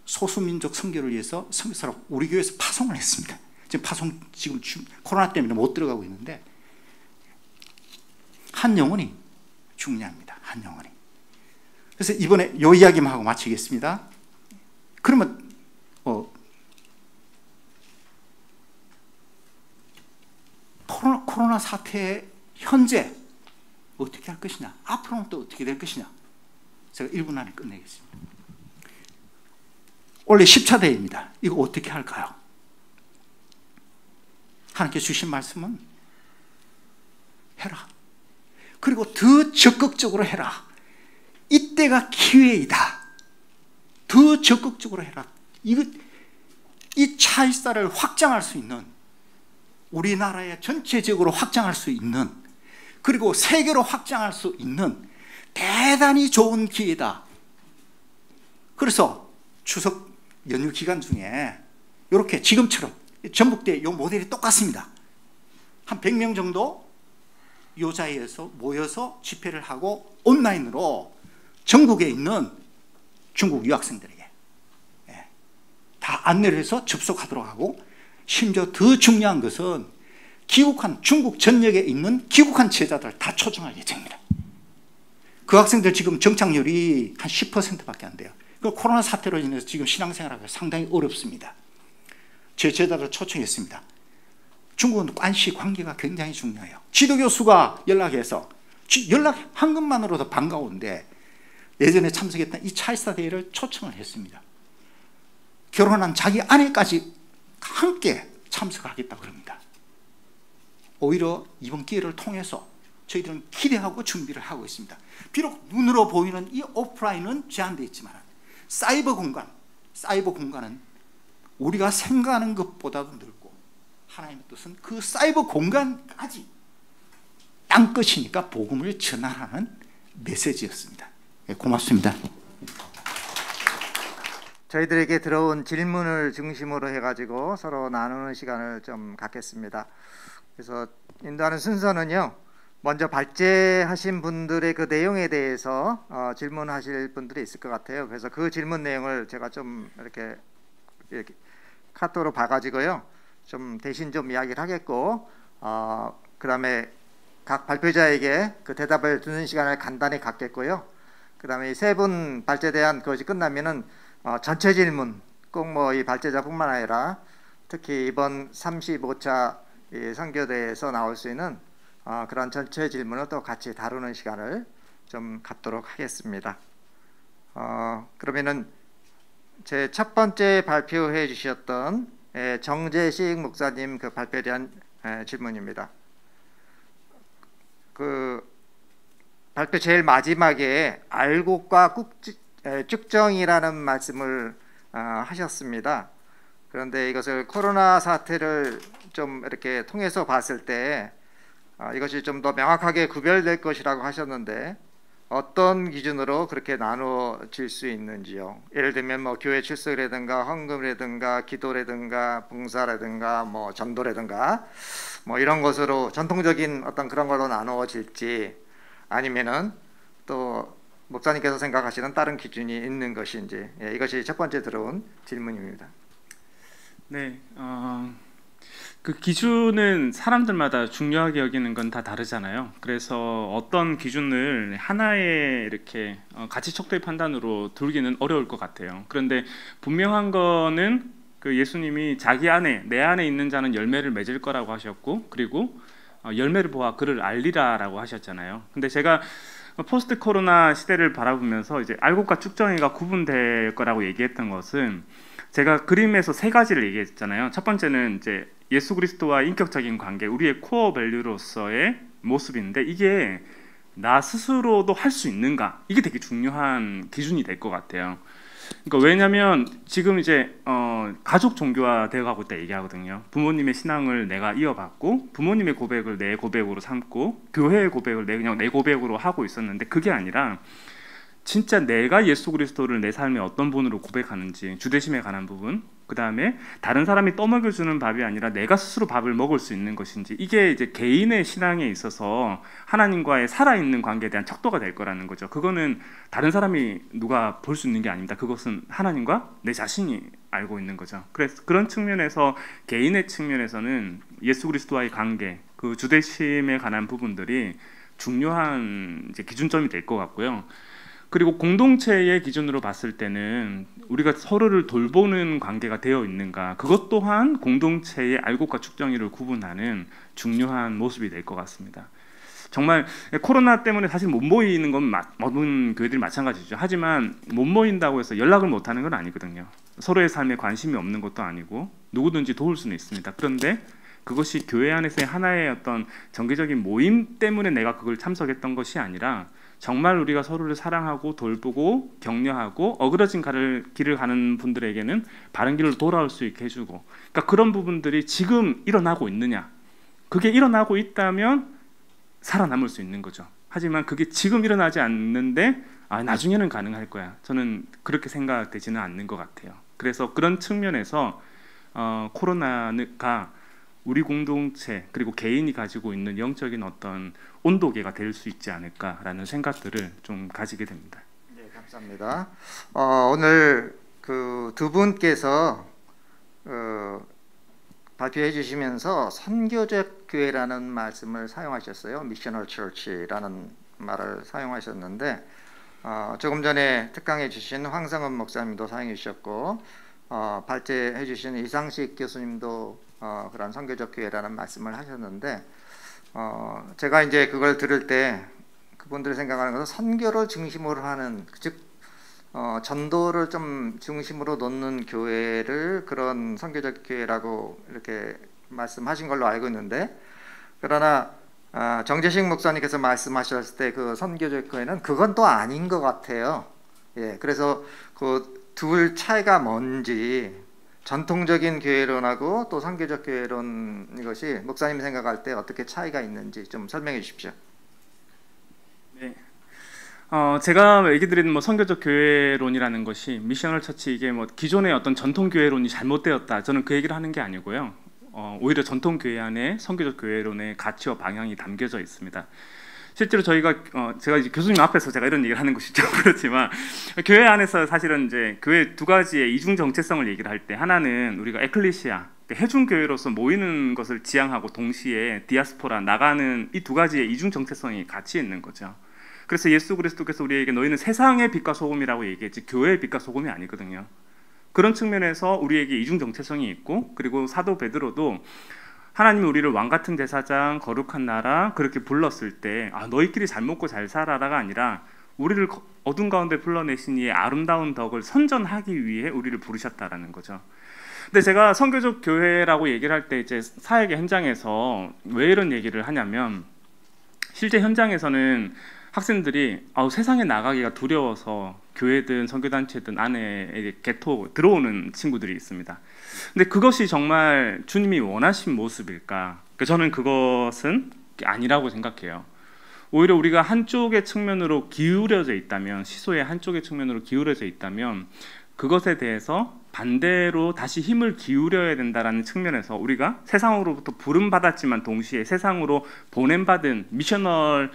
Speaker 4: 소수민족 선교를 위해서 선교사로 우리 교회에서 파송을 했습니다. 지금 코로나 때문에 못 들어가고 있는데, 한 영혼이 중요합니다. 한 영혼이. 그래서 이번에 이 이야기만 하고 마치겠습니다. 그러면 코로나 사태 현재 어떻게 할 것이냐, 앞으로는 또 어떻게 될 것이냐, 제가 1분 안에 끝내겠습니다. 원래 10차 대회입니다. 이거 어떻게 할까요? 하나님께 주신 말씀은 해라. 그리고 더 적극적으로 해라. 이때가 기회이다. 더 적극적으로 해라. 이 차이스타를 확장할 수 있는, 우리나라에 전체적으로 확장할 수 있는, 그리고 세계로 확장할 수 있는 대단히 좋은 기회다. 그래서 추석 연휴 기간 중에 이렇게 지금처럼 전북대 이 모델이 똑같습니다. 한 100명 정도 이 자리에서 모여서 집회를 하고 온라인으로 전국에 있는 중국 유학생들에게 다 안내를 해서 접속하도록 하고, 심지어 더 중요한 것은 귀국한 중국 전역에 있는 귀국한 제자들 다 초청할 예정입니다. 그 학생들 지금 정착률이 한 10%밖에 안 돼요. 그 코로나 사태로 인해서 지금 신앙생활하기가 상당히 어렵습니다. 제 제자를 초청했습니다. 중국은 관시 관계가 굉장히 중요해요. 지도교수가 연락해서 연락한 것만으로도 반가운데 예전에 참석했던 이 차이스타 대회를 초청을 했습니다. 결혼한 자기 아내까지 함께 참석하겠다고 그럽니다. 오히려 이번 기회를 통해서 저희들은 기대하고 준비를 하고 있습니다. 비록 눈으로 보이는 이 오프라인은 제한되어 있지만 사이버 공간은 우리가 생각하는 것보다도 넓고, 하나님의 뜻은 그 사이버 공간까지 땅끝이니까 복음을 전하라는 메시지였습니다. 고맙습니다.
Speaker 1: 저희들에게 들어온 질문을 중심으로 해가지고 서로 나누는 시간을 좀 갖겠습니다. 그래서 인도하는 순서는요. 먼저 발제하신 분들의 그 내용에 대해서 질문하실 분들이 있을 것 같아요. 그래서 그 질문 내용을 제가 좀 이렇게 카톡으로 봐가지고요. 좀 대신 좀 이야기를 하겠고, 그다음에 각 발표자에게 그 대답을 듣는 시간을 간단히 갖겠고요. 그다음에 이 세 분 발제대한 그것이 끝나면은 전체 질문, 꼭 뭐 이 발제자뿐만 아니라 특히 이번 35차 이 선교대에서 나올 수 있는 그런 전체 질문을 또 같이 다루는 시간을 좀 갖도록 하겠습니다. 그러면은 제 첫 번째 발표해 주셨던 정재식 목사님 그 발표에 대한 질문입니다. 그 발표 제일 마지막에 알곡과 쭉정이라는 말씀을 하셨습니다. 그런데 이것을 코로나 사태를 좀 이렇게 통해서 봤을 때 이것이 좀 더 명확하게 구별될 것이라고 하셨는데 어떤 기준으로 그렇게 나누어질 수 있는지요? 예를 들면 뭐 교회 출석이라든가 헌금이라든가 기도라든가 봉사라든가 뭐 전도라든가 뭐 이런 것으로 전통적인 어떤 그런 걸로 나누어질지 아니면은 또 목사님께서 생각하시는 다른 기준이 있는 것인지 이것이 첫 번째 들어온 질문입니다.
Speaker 2: 네, 그 기준은 사람들마다 중요하게 여기는 건 다 다르잖아요. 그래서 어떤 기준을 하나의 이렇게 가치 척도의 판단으로 두기는 어려울 것 같아요. 그런데 분명한 거는 그 예수님이 자기 안에 내 안에 있는 자는 열매를 맺을 거라고 하셨고, 그리고 열매를 보아 그를 알리라라고 하셨잖아요. 근데 제가 포스트 코로나 시대를 바라보면서 이제 알곡과 쭉정이가 구분될 거라고 얘기했던 것은 제가 그림에서 세 가지를 얘기했잖아요. 첫 번째는 이제 예수 그리스도와 인격적인 관계, 우리의 코어 밸류로서의 모습인데 이게 나 스스로도 할 수 있는가? 이게 되게 중요한 기준이 될 것 같아요. 그러니까 왜냐하면 지금 이제 가족 종교화 되어가고 있다 얘기하거든요. 부모님의 신앙을 내가 이어받고 부모님의 고백을 내 고백으로 삼고 교회의 고백을 그냥 내 고백으로 하고 있었는데 그게 아니라 진짜 내가 예수 그리스도를 내 삶의 어떤 분으로 고백하는지 주대심에 관한 부분, 그 다음에 다른 사람이 떠먹여주는 밥이 아니라 내가 스스로 밥을 먹을 수 있는 것인지, 이게 이제 개인의 신앙에 있어서 하나님과의 살아있는 관계에 대한 척도가 될 거라는 거죠. 그거는 다른 사람이 누가 볼 수 있는 게 아닙니다. 그것은 하나님과 내 자신이 알고 있는 거죠. 그래서 그런 측면에서 개인의 측면에서는 예수 그리스도와의 관계, 그 주대심에 관한 부분들이 중요한 이제 기준점이 될 것 같고요. 그리고 공동체의 기준으로 봤을 때는 우리가 서로를 돌보는 관계가 되어 있는가, 그것 또한 공동체의 알곡과 쭉정이를 구분하는 중요한 모습이 될 것 같습니다. 정말 코로나 때문에 사실 못 모이는 건 모든 교회들이 마찬가지죠. 하지만 못 모인다고 해서 연락을 못하는 건 아니거든요. 서로의 삶에 관심이 없는 것도 아니고 누구든지 도울 수는 있습니다. 그런데 그것이 교회 안에서의 하나의 어떤 정기적인 모임 때문에 내가 그걸 참석했던 것이 아니라 정말 우리가 서로를 사랑하고 돌보고 격려하고 어그러진 길을 가는 분들에게는 바른 길로 돌아올 수 있게 해주고, 그러니까 그런 부분들이 지금 일어나고 있느냐, 그게 일어나고 있다면 살아남을 수 있는 거죠. 하지만 그게 지금 일어나지 않는데 나중에는 가능할 거야, 저는 그렇게 생각되지는 않는 것 같아요. 그래서 그런 측면에서 코로나가 우리 공동체 그리고 개인이 가지고 있는 영적인 어떤 온도계가 될 수 있지 않을까라는 생각들을 좀 가지게 됩니다.
Speaker 1: 네, 감사합니다. 오늘 그 두 분께서 발표해 주시면서 선교적 교회라는 말씀을 사용하셨어요. 미셔널 처치라는 말을 사용하셨는데 조금 전에 특강해 주신 황성은 목사님도 사용해 주셨고 발제해 주신 이상식 교수님도 그런 선교적 교회라는 말씀을 하셨는데 제가 이제 그걸 들을 때 그분들이 생각하는 것은 선교를 중심으로 하는, 즉 전도를 좀 중심으로 놓는 교회를 그런 선교적 교회라고 이렇게 말씀하신 걸로 알고 있는데, 그러나 정재식 목사님께서 말씀하셨을 때 그 선교적 교회는 그건 또 아닌 것 같아요. 예, 그래서 그 둘 차이가 뭔지, 전통적인 교회론하고 또 선교적 교회론, 이것이 목사님 생각할 때 어떻게 차이가 있는지 좀 설명해 주십시오.
Speaker 2: 네, 제가 얘기 드리는 뭐 선교적 교회론이라는 것이 미셔널 처치, 이게 뭐 기존의 어떤 전통 교회론이 잘못되었다, 저는 그 얘기를 하는 게 아니고요. 오히려 전통 교회 안에 선교적 교회론의 가치와 방향이 담겨져 있습니다. 실제로 저희가 제가 이제 교수님 앞에서 제가 이런 얘기를 하는 것이 좀 그렇지만 교회 안에서 사실은 이제 교회 두 가지의 이중 정체성을 얘기를 할 때 하나는 우리가 에클레시아 해중 교회로서 모이는 것을 지향하고 동시에 디아스포라 나가는 이 두 가지의 이중 정체성이 같이 있는 거죠. 그래서 예수 그리스도께서 우리에게 너희는 세상의 빛과 소금이라고 얘기했지 교회의 빛과 소금이 아니거든요. 그런 측면에서 우리에게 이중 정체성이 있고 그리고 사도 베드로도 하나님이 우리를 왕 같은 제사장, 거룩한 나라 그렇게 불렀을 때 너희끼리 잘 먹고 잘 살아라가 아니라 우리를 어둠 가운데 불러내신 이의 아름다운 덕을 선전하기 위해 우리를 부르셨다라는 거죠. 근데 제가 선교적 교회라고 얘기를 할 때 이제 사역의 현장에서 왜 이런 얘기를 하냐면 실제 현장에서는 학생들이 세상에 나가기가 두려워서 교회든 선교단체든 안에 개토 들어오는 친구들이 있습니다. 근데 그것이 정말 주님이 원하신 모습일까? 저는 그것은 아니라고 생각해요. 오히려 우리가 한쪽의 측면으로 기울여져 있다면, 시소의 한쪽의 측면으로 기울여져 있다면 그것에 대해서 반대로 다시 힘을 기울여야 된다는 측면에서 우리가 세상으로부터 부름받았지만 동시에 세상으로 보냄받은 미셔널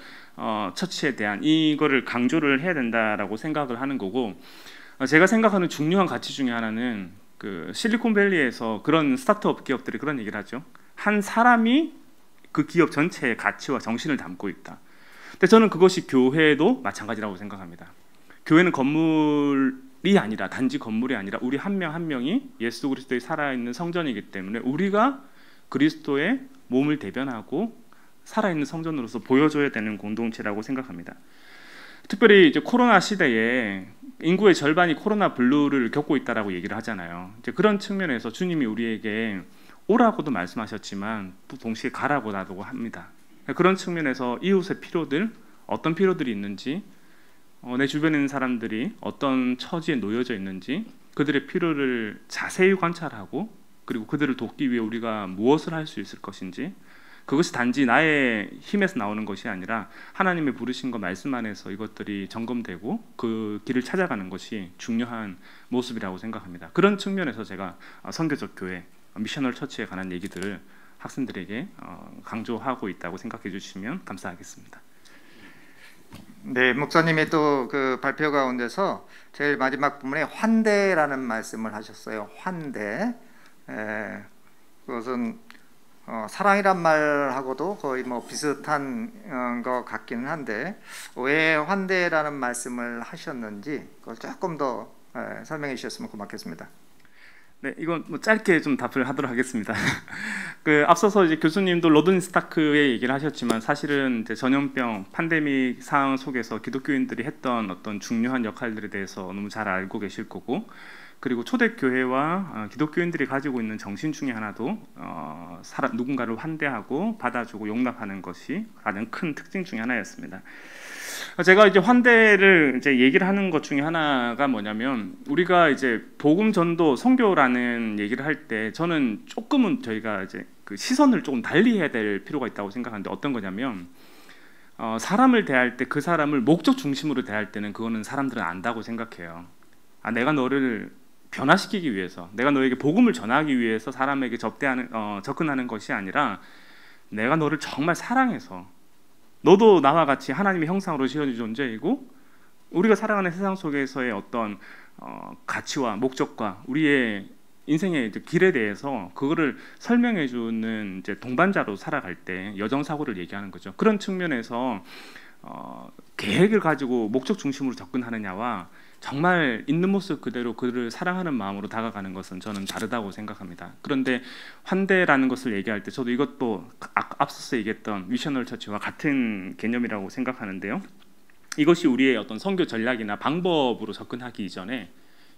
Speaker 2: 처치에 대한 이거를 강조를 해야 된다라고 생각을 하는 거고, 제가 생각하는 중요한 가치 중에 하나는 그 실리콘밸리에서 그런 스타트업 기업들이 그런 얘기를 하죠. 한 사람이 그 기업 전체의 가치와 정신을 담고 있다. 근데 저는 그것이 교회도 마찬가지라고 생각합니다. 교회는 건물이 아니라 단지 건물이 아니라 우리 한 명 한 명이 예수 그리스도의 살아있는 성전이기 때문에 우리가 그리스도의 몸을 대변하고 살아있는 성전으로서 보여줘야 되는 공동체라고 생각합니다. 특별히 이제 코로나 시대에 인구의 절반이 코로나 블루를 겪고 있다라고 얘기를 하잖아요. 이제 그런 측면에서 주님이 우리에게 오라고도 말씀하셨지만 또 동시에 가라고 놔두고 합니다. 그런 측면에서 이웃의 필요들, 어떤 필요들이 있는지, 내 주변에 있는 사람들이 어떤 처지에 놓여져 있는지 그들의 필요를 자세히 관찰하고 그리고 그들을 돕기 위해 우리가 무엇을 할 수 있을 것인지, 그것이 단지 나의 힘에서 나오는 것이 아니라 하나님의 부르신 것 말씀 안에서 이것들이 점검되고 그 길을 찾아가는 것이 중요한 모습이라고 생각합니다. 그런 측면에서 제가 선교적 교회, 미셔널 처치에 관한 얘기들을 학생들에게 강조하고 있다고 생각해 주시면 감사하겠습니다.
Speaker 1: 네, 목사님이 또 그 발표 가운데서 제일 마지막 부분에 환대라는 말씀을 하셨어요. 환대. 그것은 사랑이란 말하고도 거의 뭐 비슷한 것 같기는 한데 왜 환대라는 말씀을 하셨는지 그걸 조금 더 설명해 주셨으면 고맙겠습니다.
Speaker 2: 네, 이건 뭐 짧게 좀 답을 하도록 하겠습니다. 그 앞서서 이제 교수님도 로든 스타크의 얘기를 하셨지만 사실은 이제 전염병 팬데믹 상황 속에서 기독교인들이 했던 어떤 중요한 역할들에 대해서 너무 잘 알고 계실 거고, 그리고 초대교회와 기독교인들이 가지고 있는 정신 중에 하나도 누군가를 환대하고 받아주고 용납하는 것이 가장 큰 특징 중에 하나였습니다. 제가 이제 환대를 이제 얘기를 하는 것 중에 하나가 뭐냐면, 우리가 이제 복음 전도 선교라는 얘기를 할 때 저는 조금은 저희가 이제 그 시선을 조금 달리 해야 될 필요가 있다고 생각하는데, 어떤 거냐면 사람을 대할 때 그 사람을 목적 중심으로 대할 때는 그거는 사람들은 안다고 생각해요. 내가 너를 변화시키기 위해서, 내가 너에게 복음을 전하기 위해서 사람에게 접근하는 것이 아니라 내가 너를 정말 사랑해서, 너도 나와 같이 하나님의 형상으로 지어진 존재이고 우리가 살아가는 세상 속에서의 어떤 가치와 목적과 우리의 인생의 길에 대해서 그거를 설명해 주는 이제 동반자로 살아갈 때 여정사고를 얘기하는 거죠. 그런 측면에서 계획을 가지고 목적 중심으로 접근하느냐와 정말 있는 모습 그대로 그들을 사랑하는 마음으로 다가가는 것은 저는 다르다고 생각합니다. 그런데 환대라는 것을 얘기할 때 저도 이것도 앞서서 얘기했던 미셔널 처치와 같은 개념이라고 생각하는데요. 이것이 우리의 어떤 선교 전략이나 방법으로 접근하기 이전에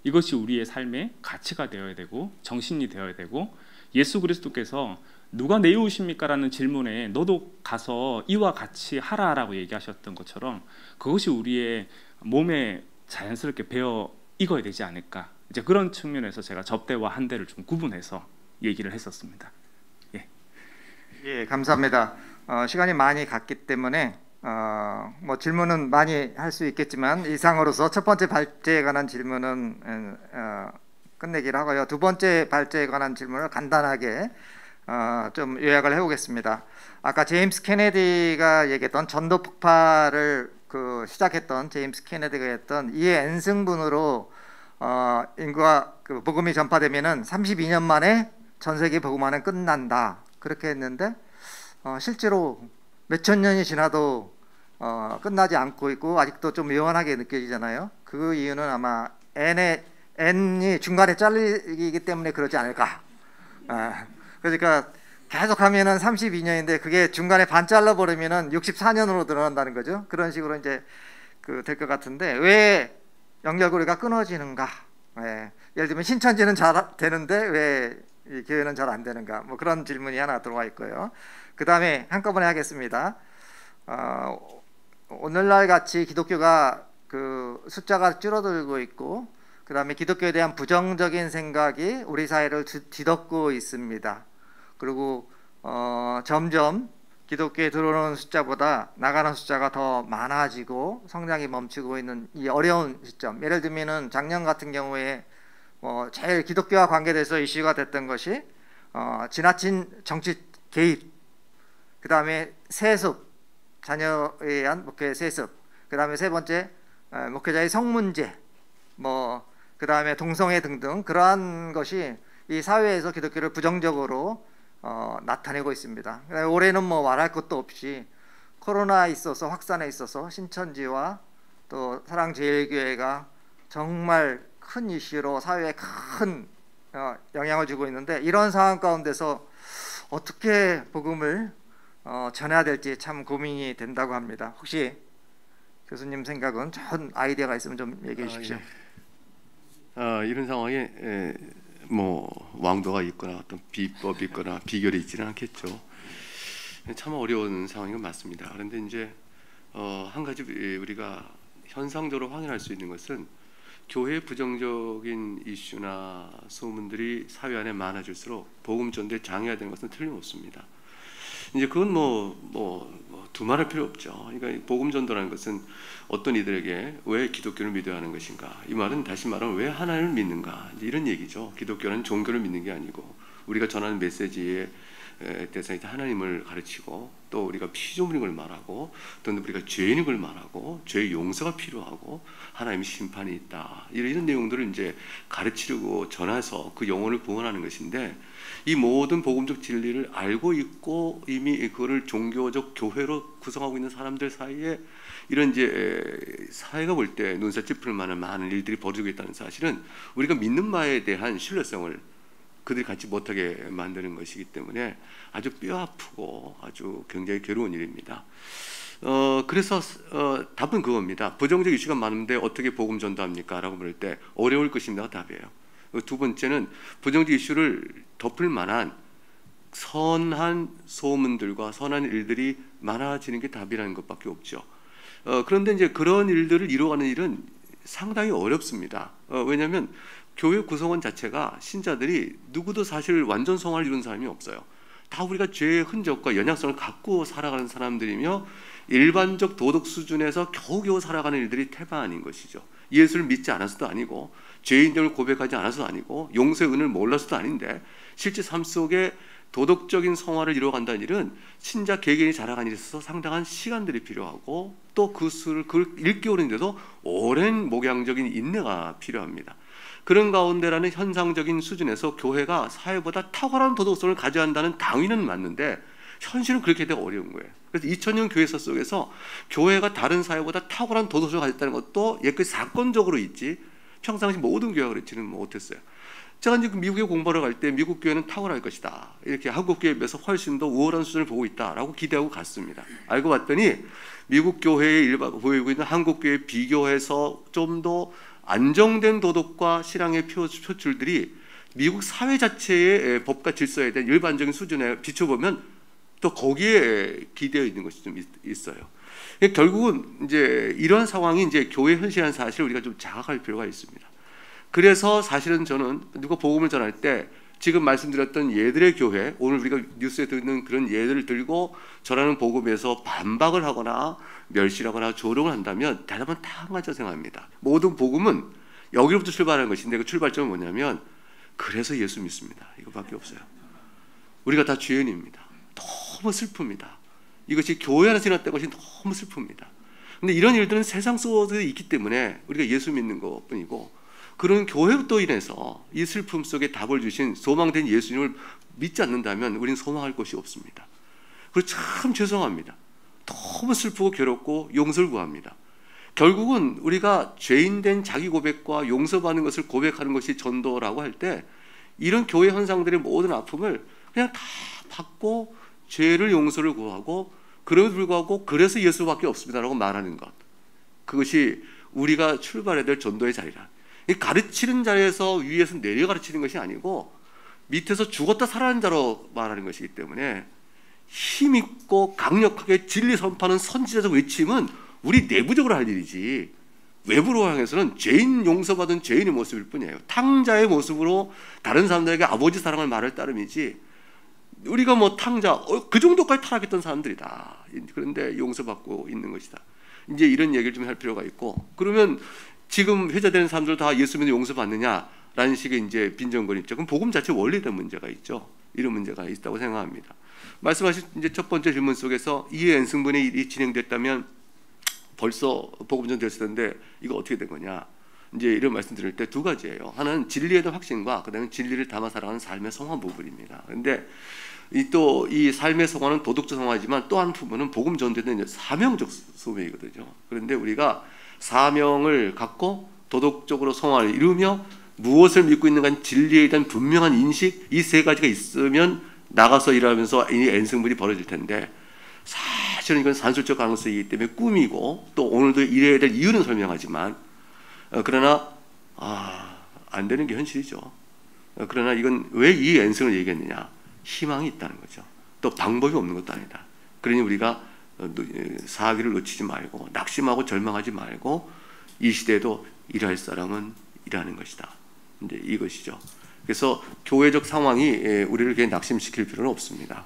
Speaker 2: 이것이 우리의 삶의 가치가 되어야 되고 정신이 되어야 되고, 예수 그리스도께서 누가 내 이웃입니까? 라는 질문에 너도 가서 이와 같이 하라라고 얘기하셨던 것처럼 그것이 우리의 몸에 자연스럽게 배어 익어야 되지 않을까, 이제 그런 측면에서 제가 접대와 환대를 좀 구분해서 얘기를 했었습니다.
Speaker 1: 예, 감사합니다. 시간이 많이 갔기 때문에 뭐 질문은 많이 할 수 있겠지만 이상으로서 첫 번째 발제에 관한 질문은 끝내기로 하고요. 두 번째 발제에 관한 질문을 간단하게 좀 요약을 해보겠습니다. 아까 제임스 케네디가 얘기했던 전도 폭발을 시작했던 제임스 케네디가 했던 이의 N승분으로 인구가 복음이 전파되면은 32년 만에 전 세계 복음화는 끝난다 그렇게 했는데 실제로 몇천 년이 지나도 끝나지 않고 있고 아직도 좀 요원하게 느껴지잖아요. 그 이유는 아마 N이 중간에 잘리기 때문에 그러지 않을까. 그러니까 계속 하면은 32년인데 그게 중간에 반 잘라버리면은 64년으로 늘어난다는 거죠. 그런 식으로 이제 될 것 같은데 왜 연결고리가 끊어지는가? 예를 들면 신천지는 잘 되는데 왜 이 교회는 잘 안 되는가? 뭐 그런 질문이 하나 들어와 있고요. 그 다음에 한꺼번에 하겠습니다. 오늘날 같이 기독교가 숫자가 줄어들고 있고, 그 다음에 기독교에 대한 부정적인 생각이 우리 사회를 뒤덮고 있습니다. 그리고 점점 기독교에 들어오는 숫자보다 나가는 숫자가 더 많아지고 성장이 멈추고 있는 이 어려운 시점. 예를 들면은 작년 같은 경우에 제일 기독교와 관계돼서 이슈가 됐던 것이 지나친 정치 개입, 그 다음에 세습, 자녀에 의한 목회 세습, 그 다음에 세 번째 목회자의 성 문제, 그 다음에 동성애 등등 그러한 것이 이 사회에서 기독교를 부정적으로 나타내고 있습니다. 올해는 말할 것도 없이 코로나에 있어서 확산에 있어서 신천지와 또 사랑제일교회가 정말 큰 이슈로 사회에 큰 영향을 주고 있는데, 이런 상황 가운데서 어떻게 복음을 전해야 될지 참 고민이 된다고 합니다. 혹시 교수님 생각은 좋은 아이디어가 있으면 좀 얘기해 주십시오.
Speaker 3: 이런 상황에 왕도가 있거나 어떤 비법이 있거나 비결이 있지는 않겠죠. 참 어려운 상황인 건 맞습니다. 그런데 이제 한 가지 우리가 현상적으로 확인할 수 있는 것은 교회의 부정적인 이슈나 소문들이 사회 안에 많아질수록 복음 전도에 장애가 되는 것은 틀림없습니다. 이제 그건 두말할 필요 없죠. 그러니까 복음 전도라는 것은 어떤 이들에게 왜 기독교를 믿어야 하는 것인가? 이 말은 다시 말하면 왜 하나님을 믿는가? 이런 얘기죠. 기독교는 종교를 믿는 게 아니고 우리가 전하는 메시지의 대상이 하나님을 가르치고, 또 우리가 피조물인 걸 말하고, 또 우리가 죄인인 걸 말하고, 죄의 용서가 필요하고 하나님의 심판이 있다, 이런 내용들을 이제 가르치려고 전해서 그 영혼을 구원하는 것인데, 이 모든 복음적 진리를 알고 있고 이미 그거를 종교적 교회로 구성하고 있는 사람들 사이에 이런 이제 사회가 볼 때 눈살 찌푸릴 만한 많은 일들이 벌어지고 있다는 사실은 우리가 믿는 바에 대한 신뢰성을 그들이 갖지 못하게 만드는 것이기 때문에 아주 뼈아프고 아주 굉장히 괴로운 일입니다. 그래서 답은 그겁니다. 부정적 이슈가 많은데 어떻게 복음 전도합니까? 라고 물을 때 어려울 것입니다가 답이에요. 두 번째는 부정적 이슈를 덮을 만한 선한 소문들과 선한 일들이 많아지는 게 답이라는 것밖에 없죠. 그런데 이제 그런 일들을 이루어가는 일은 상당히 어렵습니다. 왜냐하면 교회 구성원 자체가 신자들이 누구도 사실 완전 성화를 이룬 사람이 없어요. 다 우리가 죄의 흔적과 연약성을 갖고 살아가는 사람들이며 일반적 도덕 수준에서 겨우겨우 살아가는 일들이 태반인 것이죠. 예수를 믿지 않아서도 아니고 죄인됨을 고백하지 않아서도 아니고 용서의 은혜를 몰라서도 아닌데, 실제 삶 속에 도덕적인 성화를 이루어간다는 일은 신자 개개인이 자라가는 일에 있어서 상당한 시간들이 필요하고, 또 그걸 일깨우는데도 오랜 목양적인 인내가 필요합니다. 그런 가운데라는 현상적인 수준에서 교회가 사회보다 탁월한 도덕성을 가져야 한다는 당위는 맞는데 현실은 그렇게 되기 어려운 거예요. 그래서 2000년 교회사 속에서 교회가 다른 사회보다 탁월한 도덕성을 가졌다는 것도 예컨대 사건적으로 있지, 평상시 모든 교회가 그렇지는 못했어요. 제가 이제 미국에 공부하러 갈 때 미국 교회는 탁월할 것이다, 이렇게 한국 교회에 비해서 훨씬 더 우월한 수준을 보고 있다라고 기대하고 갔습니다. 알고 봤더니 미국 교회에 보이고 있는 한국 교회에 비교해서 좀 더 안정된 도덕과 신앙의 표출들이 미국 사회 자체의 법과 질서에 대한 일반적인 수준에 비춰보면 또 거기에 기대어 있는 것이 좀 있어요. 결국은 이제 이런 상황이 이제 교회 현실이라는 사실을 우리가 좀 자각할 필요가 있습니다. 그래서 사실은 저는 누가 복음을 전할 때 지금 말씀드렸던 예들의 교회, 오늘 우리가 뉴스에 듣는 그런 예들을 들고 전하는 복음에서 반박을 하거나 멸시하거나 조롱을 한다면 대답은 다 한 가지 생각합니다. 모든 복음은 여기로부터 출발하는 것인데 그 출발점은 뭐냐면 그래서 예수 믿습니다, 이거밖에 없어요. 우리가 다 죄인입니다. 너무 슬픕니다. 이것이 교회 안에서 일어났다는 것이 너무 슬픕니다. 근데 이런 일들은 세상 속에 있기 때문에 우리가 예수 믿는 것뿐이고, 그런 교회로 인해서 이 슬픔 속에 답을 주신 소망된 예수님을 믿지 않는다면 우리는 소망할 것이 없습니다. 그리고 참 죄송합니다. 너무 슬프고 괴롭고 용서를 구합니다. 결국은 우리가 죄인된 자기 고백과 용서받는 것을 고백하는 것이 전도라고 할 때, 이런 교회 현상들의 모든 아픔을 그냥 다 받고 죄를 용서를 구하고, 그럼에도 불구하고 그래서 예수밖에 없습니다라고 말하는 것, 그것이 우리가 출발해야 될 전도의 자리라. 이 가르치는 자리에서 위에서 내려 가르치는 것이 아니고 밑에서 죽었다 살아난 자로 말하는 것이기 때문에, 힘있고 강력하게 진리 선포하는 선지자적 외침은 우리 내부적으로 할 일이지, 외부로 향해서는 죄인 용서받은 죄인의 모습일 뿐이에요. 탕자의 모습으로 다른 사람들에게 아버지 사랑을 말할 따름이지, 우리가 뭐 탕자 그 정도까지 타락했던 사람들이다, 그런데 용서받고 있는 것이다. 이제 이런 얘기를 좀 할 필요가 있고, 그러면 지금 회자되는 사람들 다 예수 믿는 용서받느냐라는 식의 이제 빈정거리 있죠. 그럼 복음 자체 원리에 대한 문제가 있죠. 이런 문제가 있다고 생각합니다. 말씀하신 이제 첫 번째 질문 속에서 이해 N승분의 일이 진행됐다면 벌써 복음 전됐을 텐데 이거 어떻게 된 거냐, 이제 이런 말씀 드릴 때 두 가지예요. 하나는 진리에 대한 확신과 그다음에 진리를 담아 살아가는 삶의 성화 부분입니다. 그런데 또 이 삶의 성화는 도덕적 성화이지만 또 한 부분은 복음 전도는 사명적 소명이거든요. 그런데 우리가 사명을 갖고 도덕적으로 성화를 이루며 무엇을 믿고 있는가 진리에 대한 분명한 인식, 이 세 가지가 있으면 나가서 일하면서 이 N승분이 벌어질 텐데, 사실은 이건 산술적 가능성이기 때문에 꿈이고, 또 오늘도 이래야 될 이유는 설명하지만, 그러나 안 되는 게 현실이죠. 그러나 이건 왜 이 N승을 얘기했느냐, 희망이 있다는 거죠. 또 방법이 없는 것도 아니다. 그러니 우리가 사기를 놓치지 말고 낙심하고 절망하지 말고 이 시대에도 일할 사람은 일하는 것이다. 이제 이것이죠. 그래서 교회적 상황이 우리를 그냥 낙심시킬 필요는 없습니다.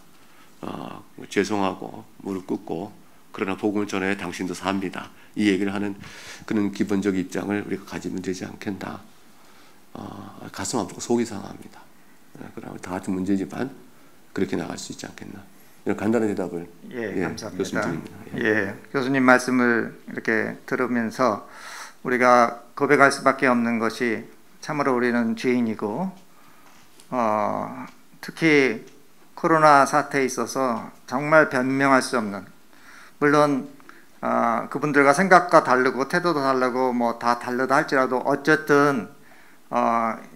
Speaker 3: 죄송하고 무릎 꿇고 그러나 복음을 전해 당신도 삽니다, 이 얘기를 하는 그런 기본적 입장을 우리가 가지면 되지 않겠나. 가슴 아프고 속이 상합니다. 그러나 다 같은 문제지만 그렇게 나갈 수 있지 않겠나. 이런 간단한 대답을
Speaker 1: 감사합니다.
Speaker 3: 교수님 드립니다.
Speaker 1: 교수님 말씀을 이렇게 들으면서 우리가 고백할 수밖에 없는 것이, 참으로 우리는 죄인이고, 특히 코로나 사태에 있어서 정말 변명할 수 없는, 물론 그분들과 생각과 다르고 태도도 다르고 뭐 다 다르다 할지라도 어쨌든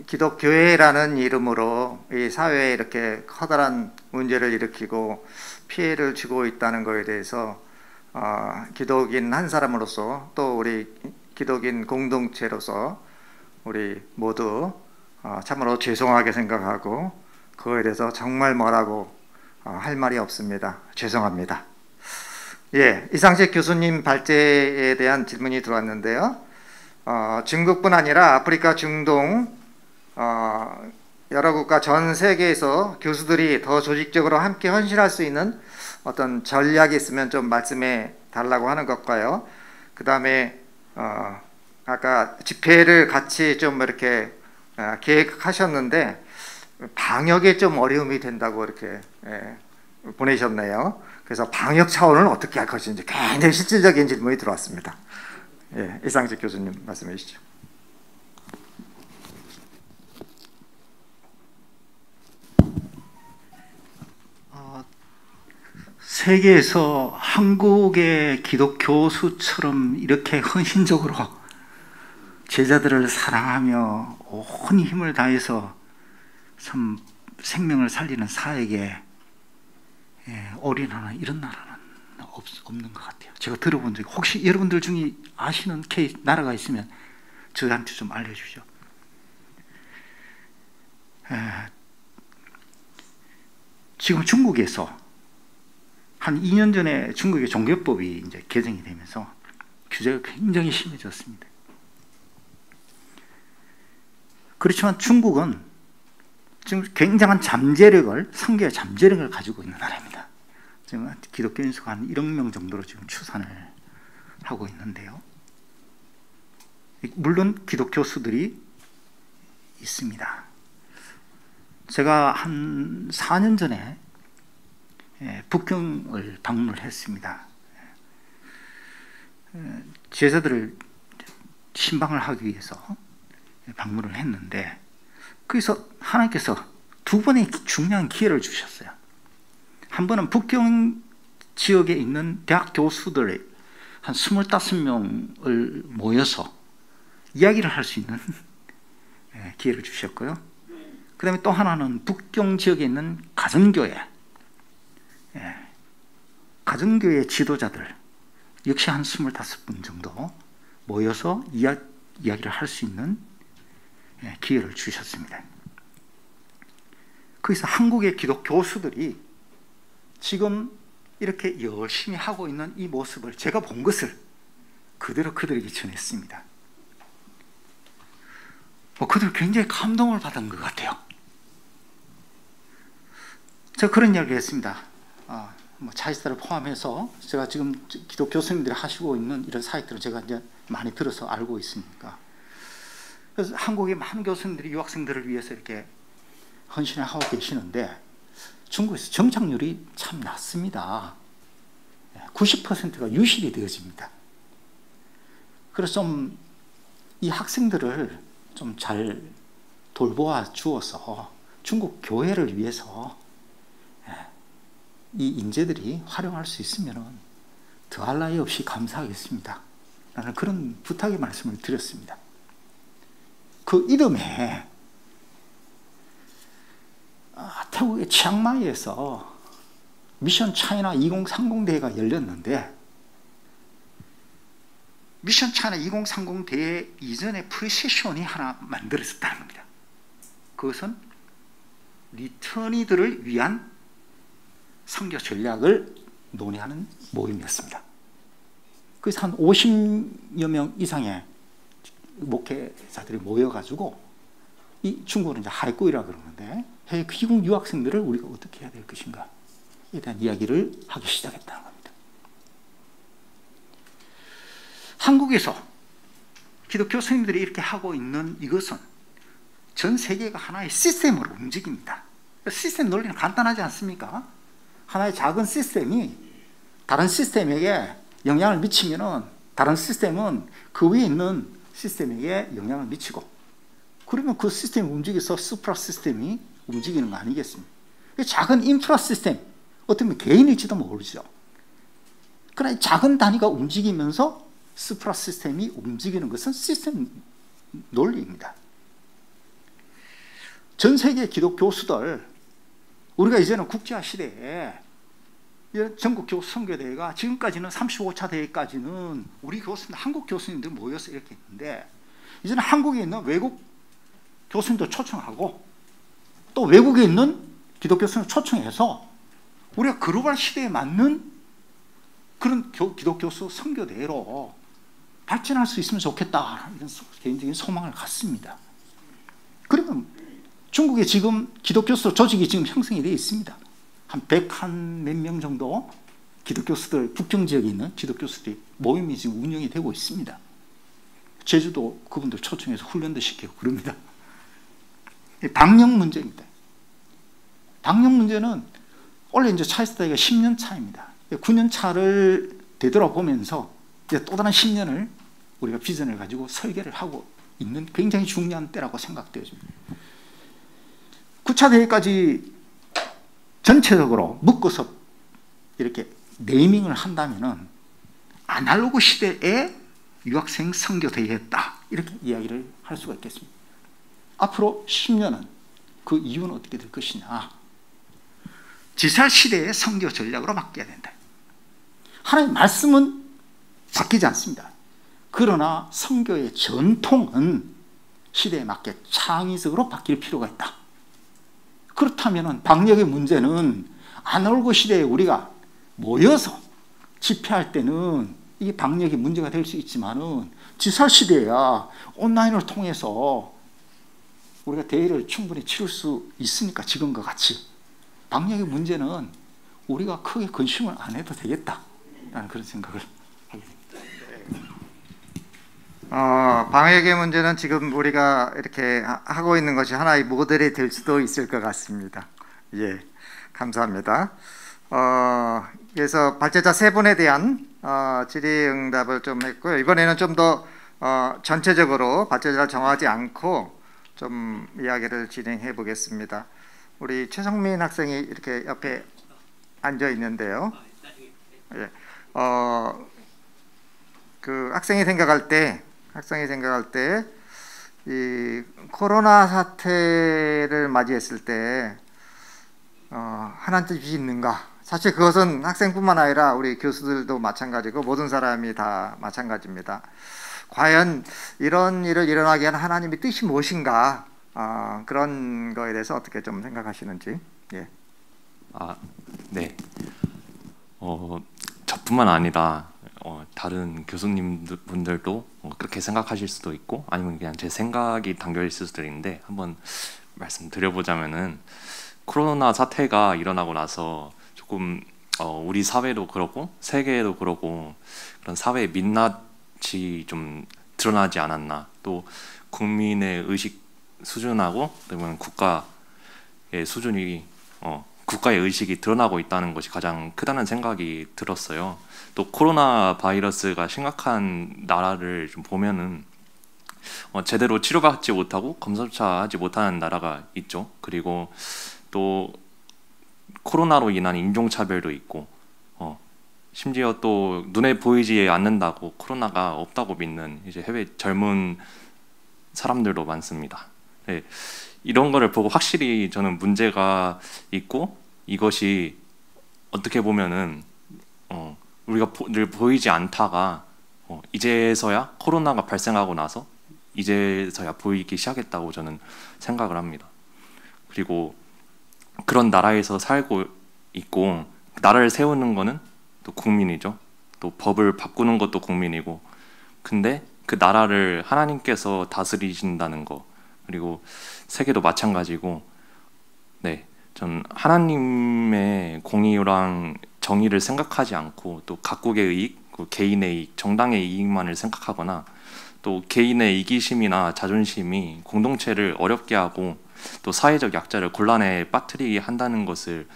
Speaker 1: 기독교회라는 이름으로 이 사회에 이렇게 커다란 문제를 일으키고 피해를 주고 있다는 것에 대해서 기독인 한 사람으로서, 또 우리 기독인 공동체로서 우리 모두 참으로 죄송하게 생각하고, 그거에 대해서 정말 뭐라고 할 말이 없습니다. 죄송합니다. 이상식 교수님 발제에 대한 질문이 들어왔는데요. 중국뿐 아니라 아프리카, 중동 여러 국가 전 세계에서 교수들이 더 조직적으로 함께 헌신할 수 있는 어떤 전략이 있으면 좀 말씀해 달라고 하는 것과요. 그 다음에 아까 집회를 같이 좀 이렇게 계획하셨는데 방역에 좀 어려움이 된다고 이렇게 보내셨네요. 그래서 방역 차원을 어떻게 할 것인지 굉장히 실질적인 질문이 들어왔습니다. 이상식 교수님 말씀해 주시죠.
Speaker 4: 세계에서 한국의 기독교수처럼 이렇게 헌신적으로 제자들을 사랑하며 온 힘을 다해서 참 생명을 살리는 사에게 어린아나 이런 나라는 없는 것 같아요. 제가 들어본 적이, 혹시 여러분들 중에 아시는 나라가 있으면 저한테 좀 알려주죠. 지금 중국에서 한 2년 전에 중국의 종교법이 이제 개정이 되면서 규제가 굉장히 심해졌습니다. 그렇지만 중국은 지금 굉장한 잠재력을, 성교의 잠재력을 가지고 있는 나라입니다. 지금 기독교인 수가 한 1억 명 정도로 지금 추산을 하고 있는데요. 물론 기독교 수들이 있습니다. 제가 한 4년 전에 북경을 방문을 했습니다. 제자들을 신방을 하기 위해서 방문을 했는데, 거기서 하나님께서 두 번의 중요한 기회를 주셨어요. 한 번은 북경 지역에 있는 대학 교수들 한 25명을 모여서 이야기를 할 수 있는 기회를 주셨고요. 그 다음에 또 하나는 북경 지역에 있는 가정교회, 가정교회 지도자들 역시 한 25분 정도 모여서 이야기를 할 수 있는 기회를 주셨습니다. 거기서 한국의 기독 교수들이 지금 이렇게 열심히 하고 있는 이 모습을 제가 본 것을 그대로 그들에게 전했습니다. 그들 굉장히 감동을 받은 것 같아요. 제가 그런 이야기를 했습니다. 차이스타를 포함해서 제가 지금 기독 교수님들이 하시고 있는 이런 사역들을 제가 이제 많이 들어서 알고 있으니까, 그래서 한국의 많은 교수님들이 유학생들을 위해서 이렇게 헌신을 하고 계시는데 중국에서 정착률이 참 낮습니다. 90%가 유실이 되어집니다. 그래서 좀 이 학생들을 좀 잘 돌보아 주어서 중국 교회를 위해서 이 인재들이 활용할 수 있으면 더할 나위 없이 감사하겠습니다. 라는 그런 부탁의 말씀을 드렸습니다. 그 이듬해 태국의 치앙마이에서 미션 차이나 2030 대회가 열렸는데, 미션 차이나 2030 대회 이전에 프리세션이 하나 만들어졌다는 겁니다. 그것은 리터니들을 위한 선교 전략을 논의하는 모임이었습니다. 그래서 한 50여 명 이상의 목회자들이 모여가지고, 이 중국은 이제 하이꾸이라 그러는데 해외 귀국 유학생들을 우리가 어떻게 해야 될 것인가에 대한 이야기를 하기 시작했다는 겁니다. 한국에서 기독 교수님들이 이렇게 하고 있는 이것은 전 세계가 하나의 시스템으로 움직입니다. 시스템 논리는 간단하지 않습니까? 하나의 작은 시스템이 다른 시스템에게 영향을 미치면은 다른 시스템은 그 위에 있는 시스템에게 영향을 미치고, 그러면 그 시스템이 움직여서 수프라 시스템이 움직이는 거 아니겠습니까? 작은 인프라 시스템, 어떻게 보면 개인일지도 모르죠. 그러나 작은 단위가 움직이면서 수프라 시스템이 움직이는 것은 시스템 논리입니다. 전 세계 기독 교수들, 우리가 이제는 국제화 시대에 전국 교수 선교대회가 지금까지는 35차 대회까지는 우리 교수님, 한국 교수님들 모여서 이렇게 했는데, 이제는 한국에 있는 외국 교수님도 초청하고 또 외국에 있는 기독 교수님 초청해서 우리가 글로벌 시대에 맞는 그런 기독 교수 선교대회로 발전할 수 있으면 좋겠다, 이런 개인적인 소망을 갖습니다. 그러면 중국에 지금 기독 교수 조직이 지금 형성이 되어 있습니다. 한 100한 몇 명 정도 기독 교수들, 북경 지역에 있는 기독 교수들이 모임이 지금 운영이 되고 있습니다. 제주도 그분들 초청해서 훈련도 시키고 그럽니다. 방역 문제입니다. 방역 문제는 원래 이제 차이스타가 10년 차입니다. 9년 차를 되돌아보면서 이제 또 다른 10년을 우리가 비전을 가지고 설계를 하고 있는 굉장히 중요한 때라고 생각되어집니다. 9차 대회까지 전체적으로 묶어서 이렇게 네이밍을 한다면은 아날로그 시대의 유학생 선교 대회였다, 이렇게 이야기를 할 수가 있겠습니다. 앞으로 10년은 그 이유는 어떻게 될 것이냐, 디지털 시대의 선교 전략으로 바뀌어야 된다. 하나님의 말씀은 바뀌지 않습니다. 그러나 선교의 전통은 시대에 맞게 창의적으로 바뀔 필요가 있다. 그렇다면 방역의 문제는 아날로그 시대에 우리가 모여서 집회할 때는 이게 방역이 문제가 될 수 있지만은 디지털 시대야 온라인을 통해서 우리가 대회를 충분히 치를 수 있으니까 지금과 같이 방역의 문제는 우리가 크게 근심을 안 해도 되겠다라는 그런 생각을 하게 됩니다.
Speaker 1: 방역의 문제는 지금 우리가 이렇게 하고 있는 것이 하나의 모델이 될 수도 있을 것 같습니다. 예, 감사합니다. 그래서 발제자 세 분에 대한 질의응답을 좀 했고요. 이번에는 좀 더 전체적으로 발제자를 정하지 않고 좀 이야기를 진행해 보겠습니다. 우리 최성민 학생이 이렇게 옆에 앉아 있는데요. 예, 그 학생이 생각할 때 이 코로나 사태를 맞이했을 때 하나님 뜻이 있는가? 사실 그것은 학생뿐만 아니라 우리 교수들도 마찬가지고 모든 사람이 다 마찬가지입니다. 과연 이런 일을 일어나게 한 하나님의 뜻이 무엇인가? 그런 거에 대해서 어떻게 좀 생각하시는지. 예.
Speaker 5: 네. 저뿐만 아니라 다른 교수님분들도 그렇게 생각하실 수도 있고 아니면 그냥 제 생각이 담겨 있을 수도 있는데 한번 말씀드려보자면은 코로나 사태가 일어나고 나서 조금 우리 사회도 그렇고 세계에도 그렇고 그런 사회의 민낯이 좀 드러나지 않았나, 또 국민의 의식 수준하고 그러면 국가의 수준이 국가의 의식이 드러나고 있다는 것이 가장 크다는 생각이 들었어요. 또 코로나 바이러스가 심각한 나라를 좀 보면은 제대로 치료받지 못하고 검사조차 하지 못하는 나라가 있죠. 그리고 또 코로나로 인한 인종차별도 있고 심지어 또 눈에 보이지 않는다고 코로나가 없다고 믿는 이제 해외 젊은 사람들도 많습니다. 네, 이런 거를 보고 확실히 저는 문제가 있고 이것이 어떻게 보면은 우리가 늘 보이지 않다가 이제서야 코로나가 발생하고 나서 이제서야 보이기 시작했다고 저는 생각을 합니다. 그리고 그런 나라에서 살고 있고 나라를 세우는 거는 또 국민이죠. 또 법을 바꾸는 것도 국민이고, 근데 그 나라를 하나님께서 다스리신다는 거, 그리고 세계도 마찬가지고, 네, 전 하나님의 공의랑 정의를 생각하지 않고 또 각국의 이익, 개인의 이익, 정당의 이익만을 생각하거나 또 개인의 이기심이나 자존심이 공동체를 어렵게 하고 또 사회적 약자를 곤란에 빠뜨리게 한다는 것을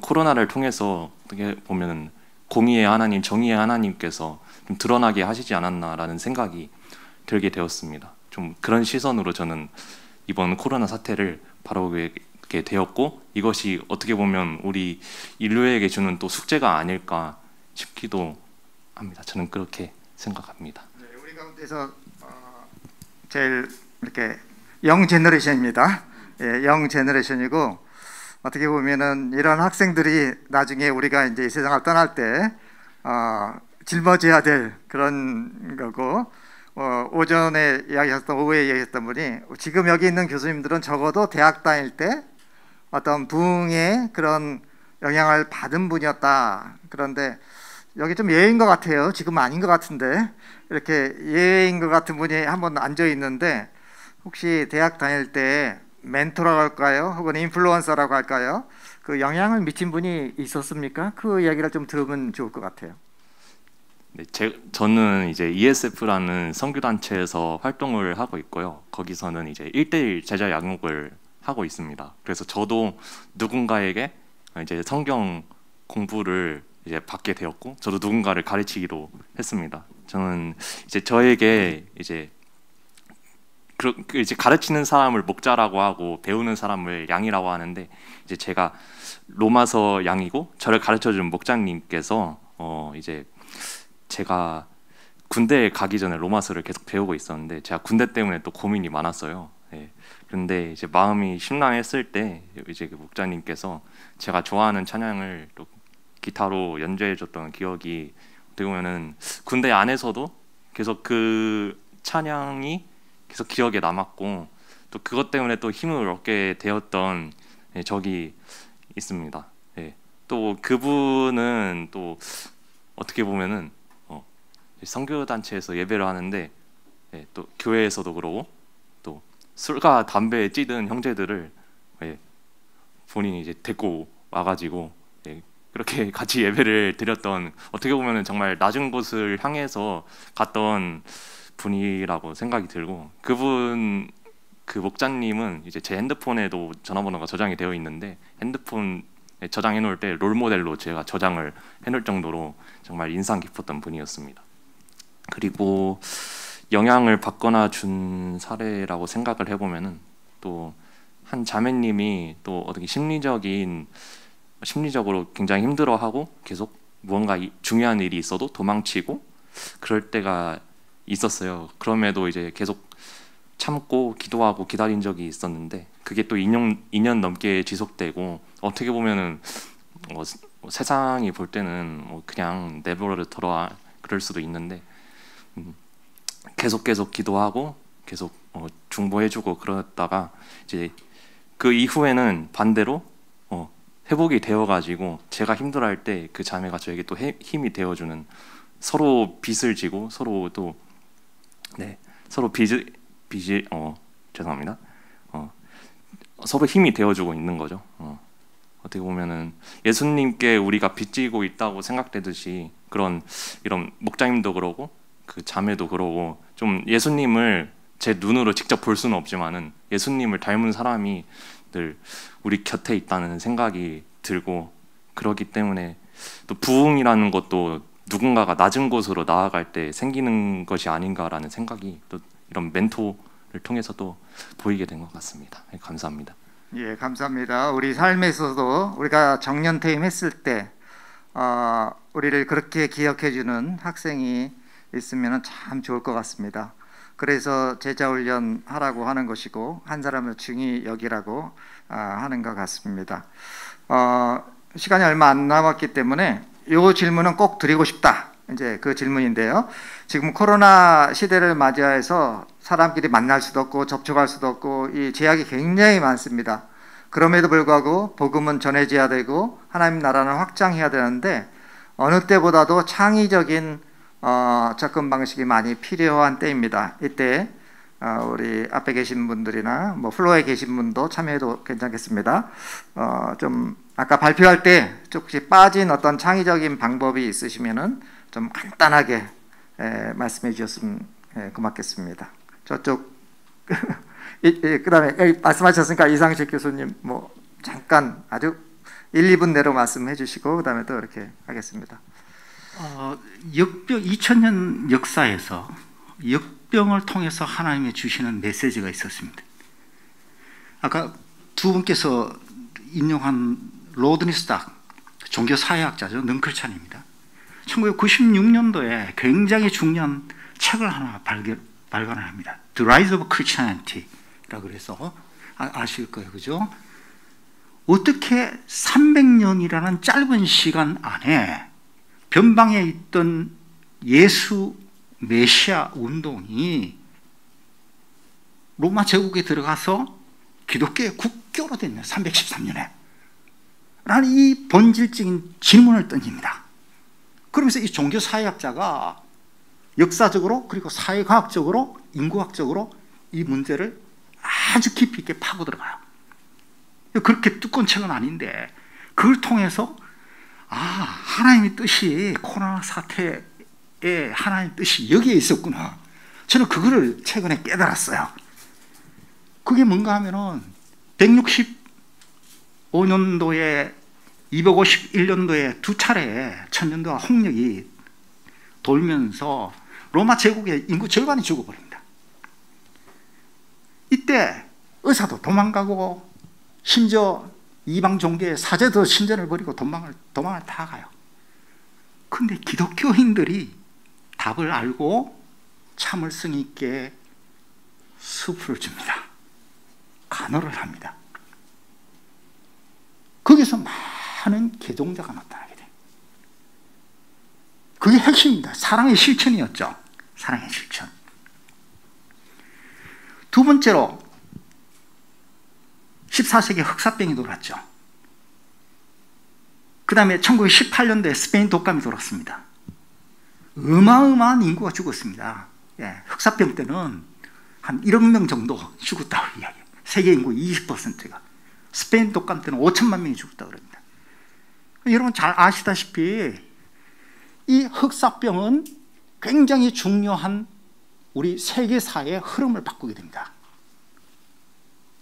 Speaker 5: 코로나를 통해서 어떻게 보면 공의의 하나님, 정의의 하나님께서 좀 드러나게 하시지 않았나라는 생각이 들게 되었습니다. 좀 그런 시선으로 저는 이번 코로나 사태를 바라보게 되었고, 이것이 어떻게 보면 우리 인류에게 주는 또 숙제가 아닐까 싶기도 합니다. 저는 그렇게 생각합니다.
Speaker 1: 네, 우리 가운데서 제일 이렇게 영 제너레이션입니다. 예, 영 제너레이션이고, 어떻게 보면은 이런 학생들이 나중에 우리가 이제 이 세상을 떠날 때 짊어져야 될 그런 거고, 오전에 이야기했던, 오후에 이야기했던 분이 지금 여기 있는 교수님들은 적어도 대학 다닐 때 어떤 부흥의 그런 영향을 받은 분이었다. 그런데 여기 좀 예외인 것 같아요. 지금 아닌 것 같은데 이렇게 예외인 것 같은 분이 한 번 앉아 있는데, 혹시 대학 다닐 때 멘토라고 할까요? 혹은 인플루언서라고 할까요? 그 영향을 미친 분이 있었습니까? 그 이야기를 좀 들으면 좋을 것 같아요.
Speaker 5: 네, 저는 이제 ESF라는 선교단체에서 활동을 하고 있고요. 거기서는 이제 1:1 제자 양육을 하고 있습니다. 그래서 저도 누군가에게 이제 성경 공부를 이제 받게 되었고, 저도 누군가를 가르치기로 했습니다. 저는 이제 저에게 이제 이제 가르치는 사람을 목자라고 하고 배우는 사람을 양이라고 하는데, 이제 제가 로마서 양이고 저를 가르쳐준 목장님께서 이제 제가 군대에 가기 전에 로마서를 계속 배우고 있었는데, 제가 군대 때문에 또 고민이 많았어요. 예. 그런데 이제 마음이 심란했을 때 이제 그 목자님께서 제가 좋아하는 찬양을 또 기타로 연주해줬던 기억이, 어떻게 보면은 군대 안에서도 계속 그 찬양이 계속 기억에 남았고, 또 그것 때문에 또 힘을 얻게 되었던 적이 있습니다. 예. 또 그분은 또 어떻게 보면은 선교단체에서 예배를 하는데, 예, 또 교회에서도 그러고 또 술과 담배에 찌든 형제들을 본인이 이제 데리고 와가지고 그렇게 같이 예배를 드렸던, 어떻게 보면은 정말 낮은 곳을 향해서 갔던 분이라고 생각이 들고, 그분 그 목자님은 이제 제 핸드폰에도 전화번호가 저장이 되어 있는데 핸드폰에 저장해 놓을 때 롤모델로 제가 저장을 해 놓을 정도로 정말 인상 깊었던 분이었습니다. 그리고 영향을 받거나 준 사례라고 생각을 해보면은 또 한 자매님이 또 어떻게 심리적으로 굉장히 힘들어하고 계속 무언가 중요한 일이 있어도 도망치고 그럴 때가 있었어요. 그럼에도 이제 계속 참고 기도하고 기다린 적이 있었는데 그게 또 2년 넘게 지속되고, 어떻게 보면은 세상이 볼 때는 그냥 내버려둬라 그럴 수도 있는데 계속 기도하고 계속 중보해주고 그러다가 이제 그 이후에는 반대로 회복이 되어가지고 제가 힘들어할 때 그 자매가 저에게 또 힘이 되어주는, 서로 빚을 지고 서로 또 서로 죄송합니다. 서로 힘이 되어주고 있는 거죠. 어떻게 보면은 예수님께 우리가 빚지고 있다고 생각되듯이 이런 목자님도 그러고 그 자매도 그러고, 좀 예수님을 제 눈으로 직접 볼 수는 없지만은 예수님을 닮은 사람이 늘 우리 곁에 있다는 생각이 들고, 그렇기 때문에 또 부흥이라는 것도 누군가가 낮은 곳으로 나아갈 때 생기는 것이 아닌가라는 생각이 또 이런 멘토를 통해서도 보이게 된 것 같습니다. 감사합니다.
Speaker 1: 예, 감사합니다. 우리 삶에서도 우리가 정년퇴임했을 때 우리를 그렇게 기억해주는 학생이 있으면 참 좋을 것 같습니다. 그래서 제자훈련 하라고 하는 것이고 한 사람을 중히 여기라고 하는 것 같습니다. 시간이 얼마 안 남았기 때문에 이 질문은 꼭 드리고 싶다. 이제 그 질문인데요. 지금 코로나 시대를 맞이해서 사람끼리 만날 수도 없고 접촉할 수도 없고 이 제약이 굉장히 많습니다. 그럼에도 불구하고 복음은 전해져야 되고 하나님 나라는 확장해야 되는데 어느 때보다도 창의적인 접근 방식이 많이 필요한 때입니다. 이때 우리 앞에 계신 분들이나 뭐 플로어에 계신 분도 참여해도 괜찮겠습니다. 좀 아까 발표할 때 조금씩 빠진 어떤 창의적인 방법이 있으시면은 좀 간단하게 말씀해 주셨으면 고맙겠습니다. 저쪽 그다음에 말씀하셨으니까 이상식 교수님 뭐 잠깐 아주 1, 2분 내로 말씀해 주시고 그다음에 또 이렇게 하겠습니다.
Speaker 4: 역병 2000년 역사에서 역병을 통해서 하나님이 주시는 메시지가 있었습니다. 아까 두 분께서 인용한 로드니 스탁 종교사회학자죠. 능클찬입니다. 1996년도에 굉장히 중요한 책을 하나 발간을 합니다. The Rise of Christianity라고 그래서 아실 거예요, 그죠? 어떻게 300년이라는 짧은 시간 안에 변방에 있던 예수 메시아 운동이 로마 제국에 들어가서 기독교의 국교로 됐네요. 313년에. 라는 이 본질적인 질문을 던집니다. 그러면서 이 종교사회학자가 역사적으로 그리고 사회과학적으로 인구학적으로 이 문제를 아주 깊이 있게 파고 들어가요. 그렇게 두꺼운 책은 아닌데 그걸 통해서 하나님의 뜻이 코로나 사태에 하나님의 뜻이 여기에 있었구나. 저는 그거를 최근에 깨달았어요. 그게 뭔가 하면은 165년도에 251년도에 두 차례 천년도와 홍역이 돌면서 로마 제국의 인구 절반이 죽어버립니다. 이때 의사도 도망가고 심지어 이방 종교의 사제도 신전을 버리고 도망을 다 가요. 근데 기독교인들이 답을 알고 참을성 있게 수프를 줍니다. 간호를 합니다. 거기서 많은 개종자가 나타나게 돼요. 그게 핵심입니다. 사랑의 실천이었죠. 사랑의 실천. 두 번째로 14세기 흑사병이 돌았죠. 그 다음에 1918년도에 스페인 독감이 돌았습니다. 어마어마한 인구가 죽었습니다. 흑사병 때는 한 1억 명 정도 죽었다고 이야기해요. 세계 인구 20%가. 스페인 독감 때는 5천만 명이 죽었다고 그럽니다. 여러분 잘 아시다시피 이 흑사병은 굉장히 중요한 우리 세계사의 흐름을 바꾸게 됩니다.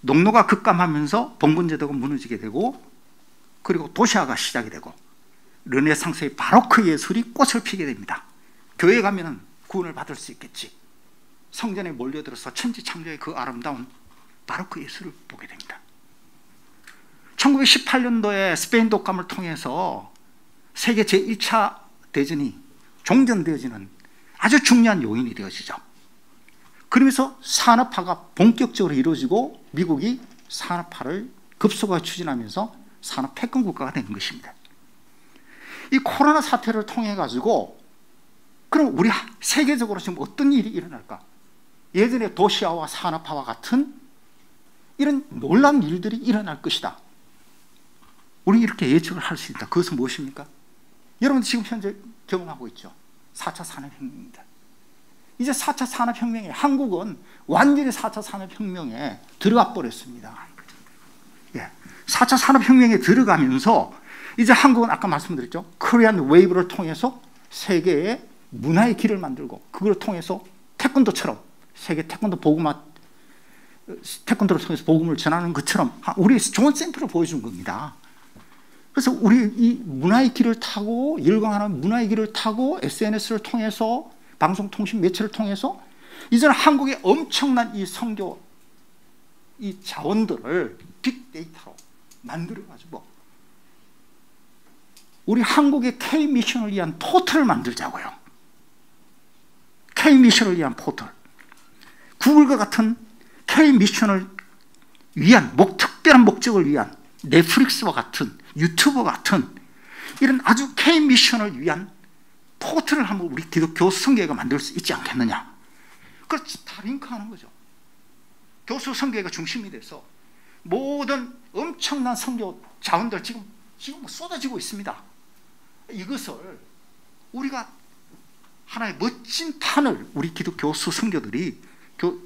Speaker 4: 농노가 급감하면서 봉건제도가 무너지게 되고, 그리고 도시화가 시작이 되고, 르네상스의 바로크 예술이 꽃을 피게 됩니다. 교회 가면은 구원을 받을 수 있겠지. 성전에 몰려들어서 천지창조의 그 아름다운 바로크 예술을 보게 됩니다. 1918년도에 스페인 독감을 통해서 세계 제1차 대전이 종전되어지는 아주 중요한 요인이 되어지죠. 그러면서 산업화가 본격적으로 이루어지고 미국이 산업화를 급속하게 추진하면서 산업 패권 국가가 되는 것입니다. 이 코로나 사태를 통해 가지고 그럼 우리 세계적으로 지금 어떤 일이 일어날까? 예전에 도시화와 산업화와 같은 이런 놀라운 일들이 일어날 것이다. 우리 이렇게 예측을 할 수 있다. 그것은 무엇입니까? 여러분 지금 현재 경험하고 있죠. 4차 산업혁명입니다. 이제 4차 산업혁명에 한국은 완전히 4차 산업혁명에 들어가 버렸습니다. 예, 4차 산업혁명에 들어가면서 이제 한국은 아까 말씀드렸죠. 코리안 웨이브를 통해서 세계의 문화의 길을 만들고, 그걸 통해서 태권도처럼 세계 태권도 태권도를 통해서 복음을 전하는 것처럼 우리 좋은 샘플을 보여준 겁니다. 그래서 우리 이 문화의 길을 타고, 열광하는 문화의 길을 타고 SNS를 통해서, 방송통신 매체를 통해서 이제는 한국의 엄청난 이 선교 이 자원들을 빅데이터로 만들어가지고 우리 한국의 K미션을 위한 포털을 만들자고요. K미션을 위한 포털. 구글과 같은 K미션을 위한 특별한 목적을 위한 넷플릭스와 같은 유튜버 같은 이런 아주 K미션을 위한 포털을 한번 우리 기독교 성교회가 만들 수 있지 않겠느냐. 그렇지, 다 링크하는 거죠. 교수 성교회가 중심이 돼서 모든 엄청난 성교 자원들 지금 쏟아지고 있습니다. 이것을 우리가 하나의 멋진 판을 우리 기독교 성교들이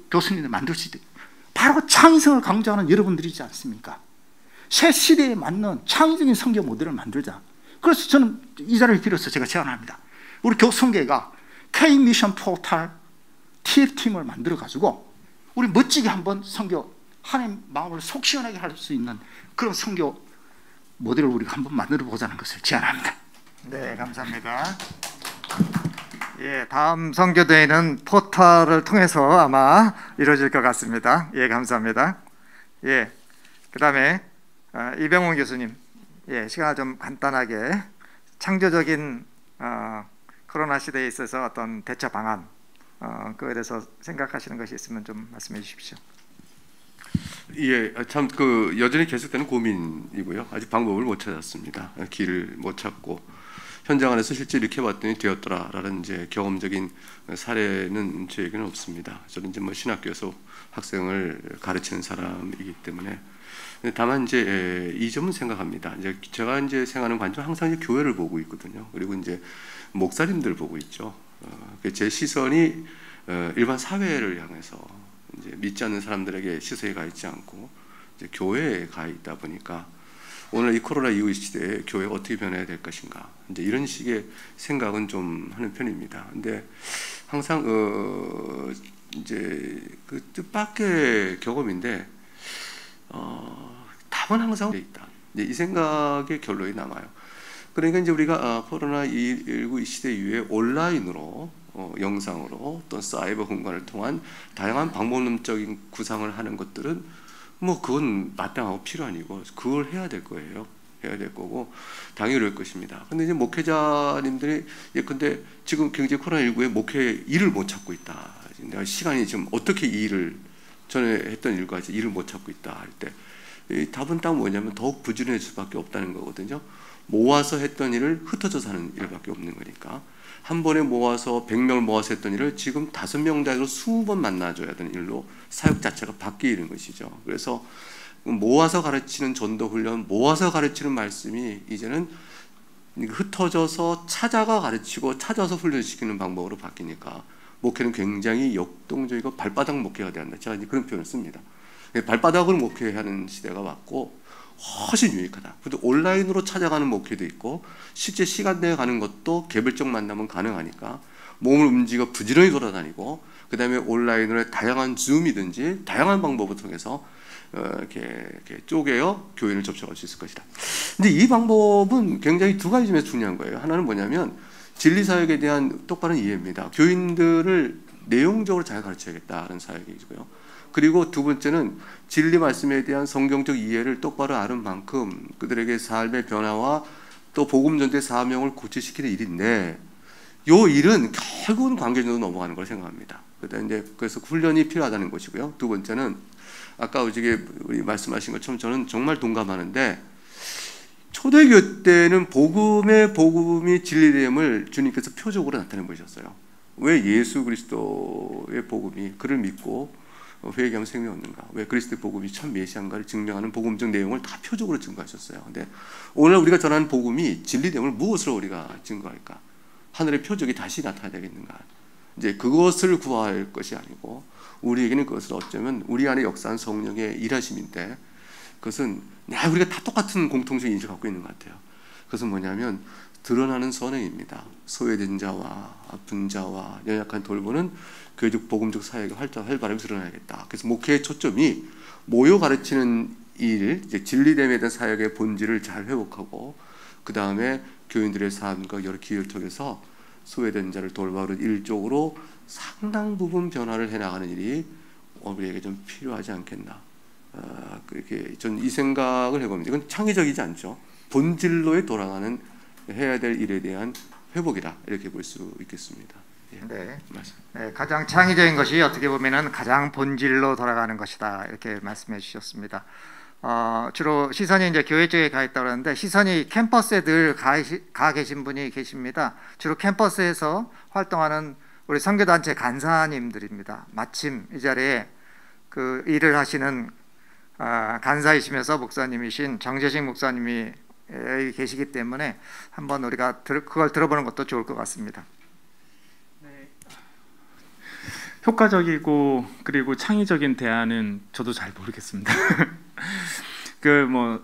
Speaker 4: 교수님들 만들 수 있도록, 바로 창의성을 강조하는 여러분들이지 않습니까? 새 시대에 맞는 창의적인 성교 모델을 만들자. 그래서 저는 이 자리를 빌어서 제가 제안합니다. 우리 교성계가 K미션 포털 TF팀을 만들어 가지고 우리 멋지게 한번 성교, 하나님 마음을 속 시원하게 할 수 있는 그런 성교 모델을 우리가 한번 만들어 보자는 것을 제안합니다.
Speaker 1: 네, 감사합니다. 예, 다음 선교대회는 포털을 통해서 아마 이루어질 것 같습니다. 예, 감사합니다. 예, 그다음에 이병훈 교수님, 예, 시간을 좀 간단하게 창조적인 코로나 시대에 있어서 어떤 대처 방안, 그에 대해서 생각하시는 것이 있으면 좀 말씀해 주십시오.
Speaker 3: 예, 참 여전히 계속되는 고민이고요. 아직 방법을 못 찾았습니다. 길을 못 찾고 현장 안에서 실제 이렇게 봤더니 되었더라라는 이제 경험적인 사례는 저에게는 없습니다. 저는 이제 신학교에서 학생을 가르치는 사람이기 때문에. 다만 이제 이 점은 생각합니다. 이제 제가 이제 생각하는 관점 항상 이제 교회를 보고 있거든요. 그리고 이제 목사님들 보고 있죠. 제 시선이 일반 사회를 향해서 이제 믿지 않는 사람들에게 시선이 가 있지 않고 이제 교회에 가 있다 보니까 오늘 이 코로나 이후 시대에 교회가 어떻게 변해야 될 것인가, 이제 이런 식의 생각은 좀 하는 편입니다. 근데 항상 이제 그 뜻밖의 경험인데 답은 항상 돼 있다. 이 생각의 결론이 남아요. 그러니까 이제 우리가 코로나19 이 시대 이후에 온라인으로 영상으로 또 사이버 공간을 통한 다양한 방법론적인 구상을 하는 것들은 뭐 그건 마땅하고 필요한 이고 그걸 해야 될 거예요. 해야 될 거고 당연히 그럴 것입니다. 근데 이제 목회자님들이 근데 지금 굉장히 코로나19에 목회 일을 못 찾고 있다. 내가 시간이 지금 어떻게 이 일을 전에 했던 일과 일을 못 찾고 있다 할 때 이 답은 딱 뭐냐면 더욱 부지런해질 수밖에 없다는 거거든요. 모아서 했던 일을 흩어져서 하는 일밖에 없는 거니까 한 번에 모아서 100명을 모아서 했던 일을 지금 5명 단위로 20번 만나줘야 되는 일로 사역 자체가 바뀌는 것이죠. 그래서 모아서 가르치는 전도 훈련, 모아서 가르치는 말씀이 이제는 흩어져서 찾아가 가르치고 찾아서 훈련시키는 방법으로 바뀌니까 목회는 굉장히 역동적이고 발바닥 목회가 되었다. 제가 그런 표현을 씁니다. 발바닥으로 목회하는 시대가 왔고 훨씬 유익하다. 근데 온라인으로 찾아가는 목회도 있고 실제 시간 내에 가는 것도 개별적 만남은 가능하니까 몸을 움직여 부지런히 돌아다니고 그다음에 온라인으로 다양한 줌이든지 다양한 방법을 통해서 이렇게 쪼개어 교인을 접촉할 수 있을 것이다. 근데 이 방법은 굉장히 두 가지 점에서 중요한 거예요. 하나는 뭐냐면 진리 사역에 대한 똑바른 이해입니다. 교인들을 내용적으로 잘 가르쳐야겠다는 사역이고요. 그리고 두 번째는 진리 말씀에 대한 성경적 이해를 똑바로 아는 만큼 그들에게 삶의 변화와 또 복음 전도의 사명을 고치시키는 일인데, 요 일은 결국은 관계적으로 넘어가는 걸 생각합니다. 그래서 훈련이 필요하다는 것이고요. 두 번째는 아까 우리 말씀하신 것처럼 저는 정말 동감하는데, 초대교회 때는 복음이 진리됨을 주님께서 표적으로 나타내 보셨어요. 왜 예수 그리스도의 복음이 그를 믿고 회개하면 생명이 얻는가? 왜 그리스도의 복음이 참 메시아인가를 증명하는 복음적 내용을 다 표적으로 증거하셨어요. 근데 오늘 우리가 전하는 복음이 진리됨을 무엇으로 우리가 증거할까? 하늘의 표적이 다시 나타나야 되겠는가? 이제 그것을 구할 것이 아니고 우리에게는 그것을 어쩌면 우리 안에 역사한 성령의 일하심인데, 그것은 우리가 다 똑같은 공통적 인식을 갖고 있는 것 같아요. 그것은 뭐냐면 드러나는 선행입니다. 소외된 자와 아픈 자와 연약한 돌보는 교회적 복음적 사역의 활발하게 드러나야겠다. 그래서 목회의 초점이 모여 가르치는 일, 이제 진리됨에 대한 사역의 본질을 잘 회복하고, 그 다음에 교인들의 삶과 여러 기회를 통해서 소외된 자를 돌보는 일 쪽으로 상당 부분 변화를 해나가는 일이 우리에게 좀 필요하지 않겠나. 그렇게 전 이 생각을 해봅니다. 이건 창의적이지 않죠. 본질로에 돌아가는 해야 될 일에 대한 회복이다, 이렇게 볼 수 있겠습니다.
Speaker 1: 네. 네, 가장 창의적인 것이 어떻게 보면은 가장 본질로 돌아가는 것이다, 이렇게 말씀해 주셨습니다. 주로 시선이 이제 교회 쪽에 가 있다고 하는데, 시선이 캠퍼스에 늘 가 계신 분이 계십니다. 주로 캠퍼스에서 활동하는 우리 선교단체 간사님들입니다. 마침 이 자리에 그 일을 하시는 간사이시면서 목사님이신 정재식 목사님이 여기 계시기 때문에 한번 우리가 그걸 들어보는 것도 좋을 것 같습니다.
Speaker 2: 네. 효과적이고 그리고 창의적인 대안은 저도 잘 모르겠습니다.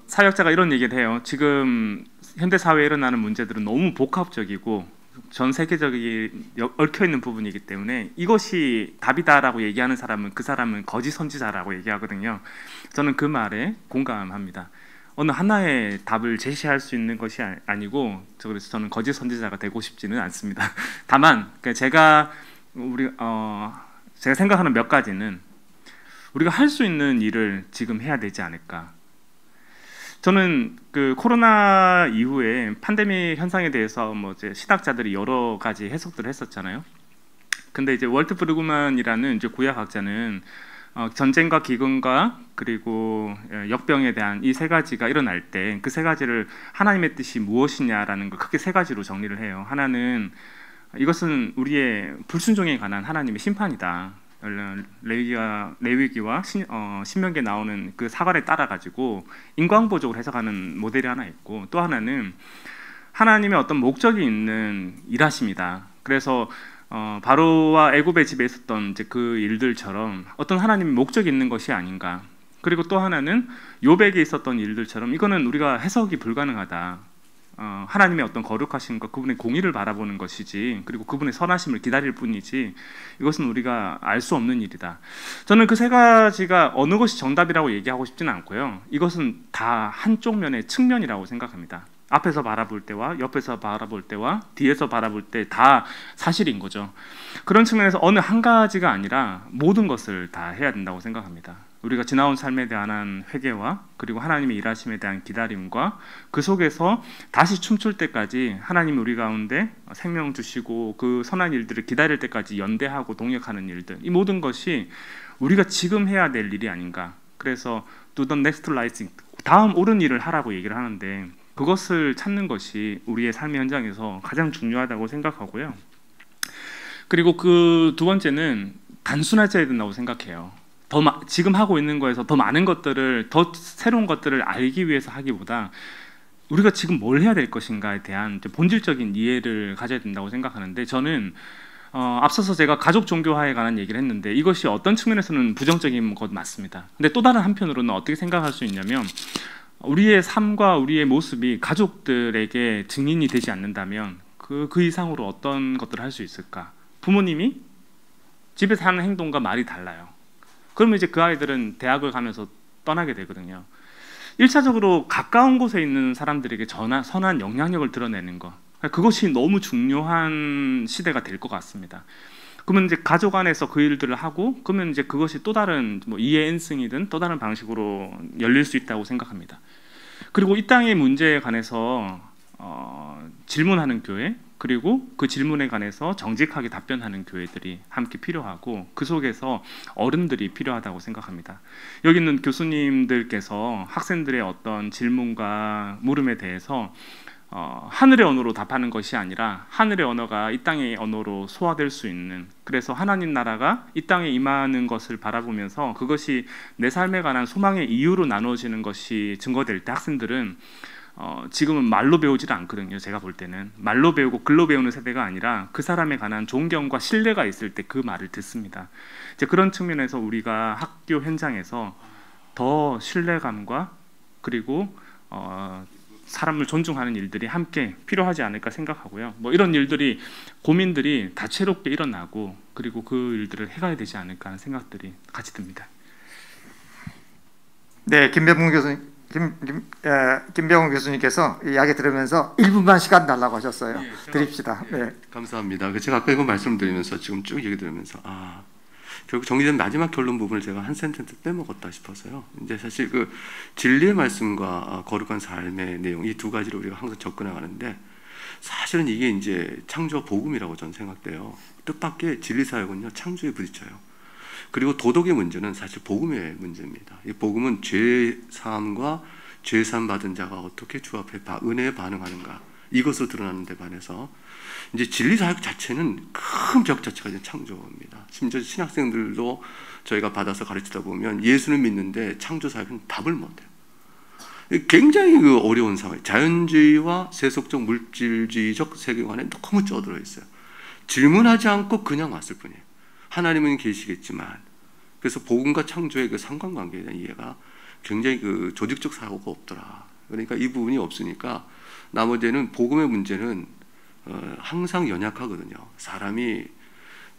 Speaker 2: 사역자가 이런 얘기를 해요. 지금 현대 사회에 일어나는 문제들은 너무 복합적이고 전 세계적인 얽혀 있는 부분이기 때문에 이것이 답이다라고 얘기하는 사람은 그 사람은 거짓 선지자라고 얘기하거든요. 저는 그 말에 공감합니다. 어느 하나의 답을 제시할 수 있는 것이 아니고, 그래서 저는 거짓 선지자가 되고 싶지는 않습니다. 다만 제가 생각하는 몇 가지는 우리가 할 수 있는 일을 지금 해야 되지 않을까. 저는 그 코로나 이후에 팬데믹 현상에 대해서 이제 신학자들이 여러 가지 해석들을 했었잖아요. 근데 이제 월트 브루그만이라는 이제 구약학자는 전쟁과 기근과 그리고 역병에 대한 이 세 가지가 일어날 때 그 세 가지를 하나님의 뜻이 무엇이냐라는 걸 크게 세 가지로 정리를 해요. 하나는 이것은 우리의 불순종에 관한 하나님의 심판이다. 레위기와 신명기에 나오는 그 사관에 따라 가지고 인과응보적으로 해석하는 모델이 하나 있고, 또 하나는 하나님의 어떤 목적이 있는 일하심이다. 그래서 바로와 애굽의 집에 있었던 이제 그 일들처럼 어떤 하나님의 목적이 있는 것이 아닌가. 그리고 또 하나는 욥에게 있었던 일들처럼 이거는 우리가 해석이 불가능하다. 하나님의 어떤 거룩하심과 그분의 공의를 바라보는 것이지, 그리고 그분의 선하심을 기다릴 뿐이지 이것은 우리가 알 수 없는 일이다. 저는 그 세 가지가 어느 것이 정답이라고 얘기하고 싶지는 않고요. 이것은 다 한쪽 면의 측면이라고 생각합니다. 앞에서 바라볼 때와 옆에서 바라볼 때와 뒤에서 바라볼 때 다 사실인 거죠. 그런 측면에서 어느 한 가지가 아니라 모든 것을 다 해야 된다고 생각합니다. 우리가 지나온 삶에 대한 회개와 그리고 하나님의 일하심에 대한 기다림과 그 속에서 다시 춤출 때까지 하나님이 우리 가운데 생명 주시고 그 선한 일들을 기다릴 때까지 연대하고 동역하는 일들, 이 모든 것이 우리가 지금 해야 될 일이 아닌가. 그래서 do the next right thing, 다음 옳은 일을 하라고 얘기를 하는데, 그것을 찾는 것이 우리의 삶의 현장에서 가장 중요하다고 생각하고요. 그리고 그 두 번째는 단순해져야 된다고 생각해요. 지금 하고 있는 거에서 더 많은 것들을, 더 새로운 것들을 알기 위해서 하기보다 우리가 지금 뭘 해야 될 것인가에 대한 본질적인 이해를 가져야 된다고 생각하는데, 저는 앞서서 제가 가족 종교화에 관한 얘기를 했는데 이것이 어떤 측면에서는 부정적인 것 맞습니다. 근데 또 다른 한편으로는 어떻게 생각할 수 있냐면, 우리의 삶과 우리의 모습이 가족들에게 증인이 되지 않는다면 그 이상으로 어떤 것들을 할 수 있을까? 부모님이 집에서 하는 행동과 말이 달라요. 그러면 이제 그 아이들은 대학을 가면서 떠나게 되거든요. 1차적으로 가까운 곳에 있는 사람들에게 선한 영향력을 드러내는 것, 그것이 너무 중요한 시대가 될 것 같습니다. 그러면 이제 가족 안에서 그 일들을 하고, 그러면 이제 그것이 또 다른 뭐 이해엔승이든 또 다른 방식으로 열릴 수 있다고 생각합니다. 그리고 이 땅의 문제에 관해서 질문하는 교회, 그리고 그 질문에 관해서 정직하게 답변하는 교회들이 함께 필요하고, 그 속에서 어른들이 필요하다고 생각합니다. 여기 있는 교수님들께서 학생들의 어떤 질문과 물음에 대해서 하늘의 언어로 답하는 것이 아니라 하늘의 언어가 이 땅의 언어로 소화될 수 있는, 그래서 하나님 나라가 이 땅에 임하는 것을 바라보면서 그것이 내 삶에 관한 소망의 이유로 나누어지는 것이 증거될 때 학생들은 지금은 말로 배우질 않거든요. 제가 볼 때는 말로 배우고 글로 배우는 세대가 아니라 그 사람에 관한 존경과 신뢰가 있을 때 그 말을 듣습니다. 이제 그런 측면에서 우리가 학교 현장에서 더 신뢰감과 그리고 사람을 존중하는 일들이 함께 필요하지 않을까 생각하고요. 뭐 이런 일들이, 고민들이 다채롭게 일어나고, 그리고 그 일들을 해가야 되지 않을까 하는 생각들이 같이 듭니다.
Speaker 1: 네, 김병훈 교수님께서 이야기 들으면서 1분만 시간 달라고 하셨어요. 드립시다. 네.
Speaker 3: 감사합니다. 제가 아까 이거 말씀드리면서 지금 쭉 얘기 들으면서 결국 정리된 마지막 결론 부분을 제가 한 센텐스 빼먹었다 싶어서요. 이제 사실 그 진리의 말씀과 거룩한 삶의 내용, 이 두 가지를 우리가 항상 접근해가는데, 사실은 이게 이제 창조와 복음이라고 저는 생각돼요. 뜻밖의 진리 사역은요, 창조에 부딪혀요. 그리고 도덕의 문제는 사실 복음의 문제입니다. 이 복음은 죄 사함과 죄 사함 받은 자가 어떻게 주 앞에 은혜에 반응하는가, 이것으로 드러나는 데 반해서 이제 진리 사역 자체는 큰 벽 자체가 이제 창조입니다. 심지어 신학생들도 저희가 받아서 가르치다 보면 예수는 믿는데 창조 사역은 답을 못해요. 굉장히 어려운 상황. 자연주의와 세속적 물질주의적 세계관에 너무 쩌들어 있어요. 질문하지 않고 그냥 왔을 뿐이에요. 하나님은 계시겠지만. 그래서 복음과 창조의 그 상관관계에 대한 이해가 굉장히 그 조직적 사고가 없더라. 그러니까 이 부분이 없으니까 나머지는 복음의 문제는 항상 연약하거든요. 사람이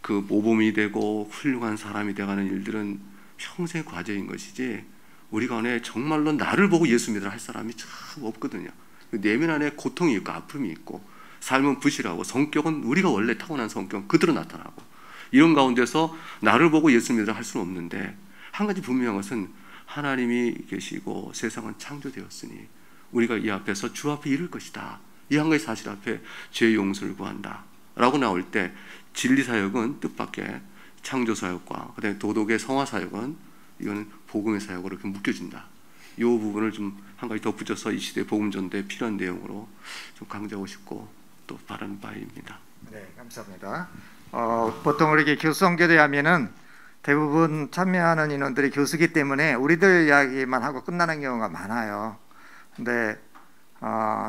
Speaker 3: 그 모범이 되고 훌륭한 사람이 되어가는 일들은 평생 과제인 것이지, 우리 가운데 정말로 나를 보고 예수 믿으라 할 사람이 참 없거든요. 내면 안에 고통이 있고 아픔이 있고, 삶은 부실하고, 성격은 우리가 원래 타고난 성격은 그대로 나타나고, 이런 가운데서 나를 보고 예수 믿으라 할 수는 없는데, 한 가지 분명한 것은 하나님이 계시고 세상은 창조되었으니 우리가 이 앞에서 주 앞에 이를 것이다. 이 한 가지 사실 앞에 죄의 용서를 구한다 라고 나올 때, 진리사역은 뜻밖의 창조사역과 그다음에 도덕의 성화사역은 이거는 복음의 사역으로 이렇게 묶여진다. 이 부분을 좀 한 가지 덧붙여서 이 시대 복음전도에 필요한 내용으로 좀 강조하고 싶고 또 바라는 바입니다.
Speaker 1: 네, 감사합니다. 보통 이렇게 교수선교대 하면은 대부분 참여하는 인원들이 교수기 때문에 우리들 이야기만 하고 끝나는 경우가 많아요. 근데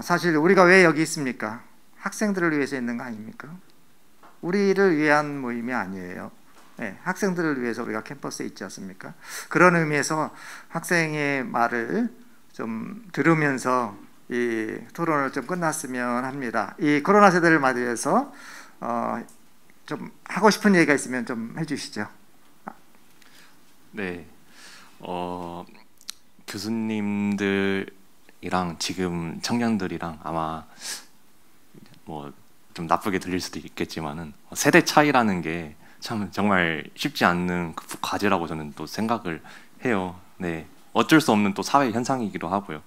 Speaker 1: 사실 우리가 왜 여기 있습니까? 학생들을 위해서 있는 거 아닙니까? 우리를 위한 모임이 아니에요. 네, 학생들을 위해서 우리가 캠퍼스에 있지 않습니까? 그런 의미에서 학생의 말을 좀 들으면서 이 토론을 좀 끝났으면 합니다. 이 코로나 세대를 맞이해서 좀 하고 싶은 얘기가 있으면 좀 해주시죠.
Speaker 5: 네, 교수님들이랑 지금 청년들이랑 아마 뭐 좀 나쁘게 들릴 수도 있겠지만은 세대 차이라는 게 참 정말 쉽지 않는 과제라고 저는 또 생각을 해요. 네, 어쩔 수 없는 또 사회 현상이기도 하고요.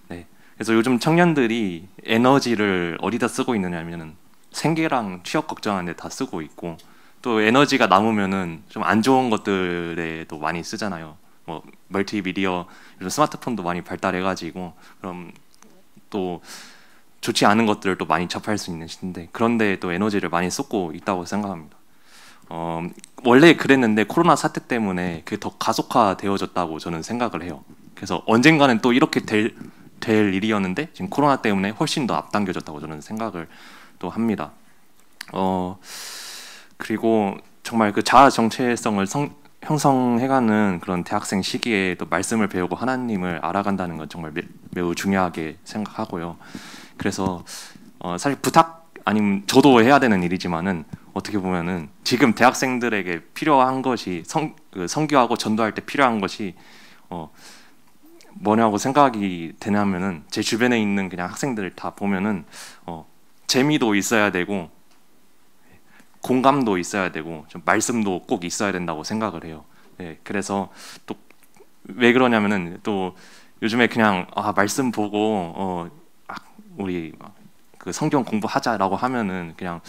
Speaker 5: 네, 그래서 요즘 청년들이 에너지를 어디다 쓰고 있느냐면은 생계랑 취업 걱정하는데 다 쓰고 있고, 또 에너지가 남으면은 좀 안 좋은 것들에도 많이 쓰잖아요. 뭐 멀티미디어, 요즘 스마트폰도 많이 발달해가지고 그럼 또 좋지 않은 것들을 또 많이 접할 수 있는 시대인데, 그런데 또 에너지를 많이 쏟고 있다고 생각합니다. 원래 그랬는데 코로나 사태 때문에 그게 더 가속화되어졌다고 저는 생각을 해요. 그래서 언젠가는 또 이렇게 될 일이었는데 지금 코로나 때문에 훨씬 더 앞당겨졌다고 저는 생각을 또 합니다. 그리고 정말 그 자아 정체성을 형성해가는 그런 대학생 시기에 또 말씀을 배우고 하나님을 알아간다는 건 정말 매우 중요하게 생각하고요. 그래서 사실 부탁 아니면 저도 해야 되는 일이지만은 어떻게 보면은 지금 대학생들에게 필요한 것이 선교하고 전도할 때 필요한 것이 뭐냐고 생각이 되냐면은 제 주변에 있는 그냥 학생들 다 보면은 재미도 있어야 되고 공감도 있어야 되고 좀 말씀도 꼭 있어야 된다고 생각을 해요. 네, 그래서 또 왜 그러냐면은 또 요즘에 그냥 말씀 보고 우리 그 성경 공부하자라고 하면은 그냥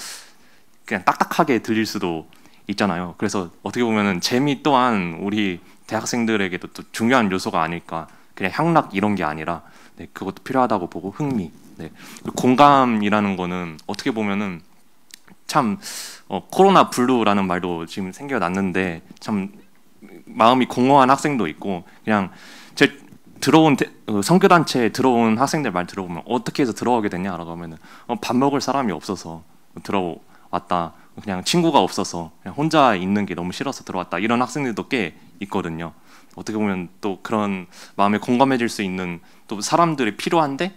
Speaker 5: 딱딱하게 들릴 수도 있잖아요. 그래서 어떻게 보면은 재미 또한 우리 대학생들에게도 또 중요한 요소가 아닐까. 그냥 향락 이런 게 아니라 네, 그것도 필요하다고 보고 흥미. 네. 공감이라는 거는 어떻게 보면은 참 코로나 블루라는 말도 지금 생겨났는데 참 마음이 공허한 학생도 있고 그냥 제 들어온 선교단체에 들어온 학생들 말 들어보면 어떻게 해서 들어오게 됐냐라고 하면은 밥 먹을 사람이 없어서 들어왔다. 그냥 친구가 없어서 그냥 혼자 있는 게 너무 싫어서 들어왔다. 이런 학생들도 꽤 있거든요. 어떻게 보면 또 그런 마음에 공감해줄 수 있는 또 사람들이 필요한데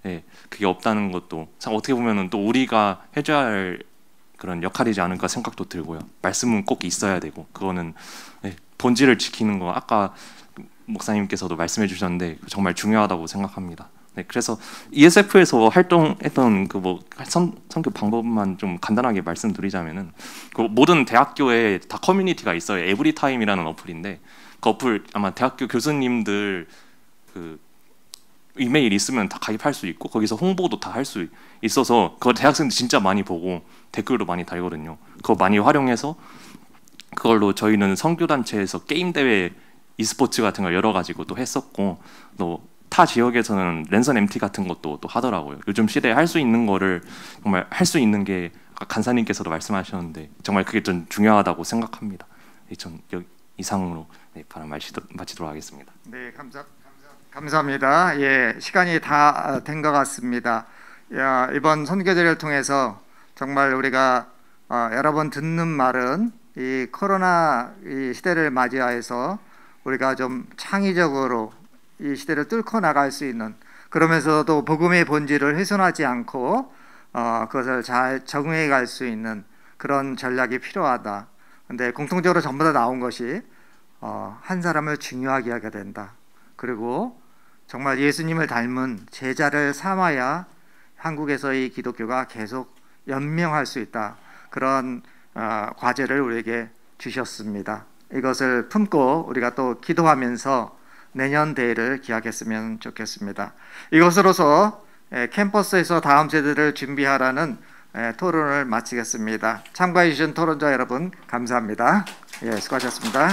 Speaker 5: 네, 그게 없다는 것도 참 어떻게 보면은 또 우리가 해줘야 할 그런 역할이지 않을까 생각도 들고요. 말씀은 꼭 있어야 되고 그거는 네, 본질을 지키는 거 아까 목사님께서도 말씀해 주셨는데 정말 중요하다고 생각합니다. 네, 그래서 ESF에서 활동했던 그 선교 방법만 좀 간단하게 말씀드리자면은 그 모든 대학교에 다 커뮤니티가 있어요. 에브리타임이라는 어플인데 그 어플 아마 대학교 교수님들 그 이메일 있으면 다 가입할 수 있고 거기서 홍보도 다 할 수 있어서 그거 대학생들 진짜 많이 보고 댓글도 많이 달거든요. 그거 많이 활용해서 그걸로 저희는 선교단체에서 게임 대회 e스포츠 같은 걸 열어가지고 또 했었고 또 타 지역에서는 랜선 MT 같은 것도 또 하더라고요. 요즘 시대에 할 수 있는 거를 정말 할 수 있는 게 아까 간사님께서도 말씀하셨는데 정말 그게 좀 중요하다고 생각합니다. 네, 전 이상으로 네, 발언 마치도록 하겠습니다.
Speaker 1: 네, 감사합니다. 예, 시간이 다 된 것 같습니다. 이번 선교제를 통해서 정말 우리가 여러 번 듣는 말은 이 코로나 이 시대를 맞이하여서 우리가 좀 창의적으로 이 시대를 뚫고 나갈 수 있는 그러면서도 복음의 본질을 훼손하지 않고 그것을 잘 적응해 갈 수 있는 그런 전략이 필요하다. 근데 공통적으로 전부 다 나온 것이 한 사람을 중요하게 하게 된다. 그리고 정말 예수님을 닮은 제자를 삼아야 한국에서의 기독교가 계속 연명할 수 있다. 그런 과제를 우리에게 주셨습니다. 이것을 품고 우리가 또 기도하면서 내년 대회를 기약했으면 좋겠습니다. 이것으로서 캠퍼스에서 다음 세대를 준비하라는 토론을 마치겠습니다. 참가해 주신 토론자 여러분 감사합니다. 예, 수고하셨습니다.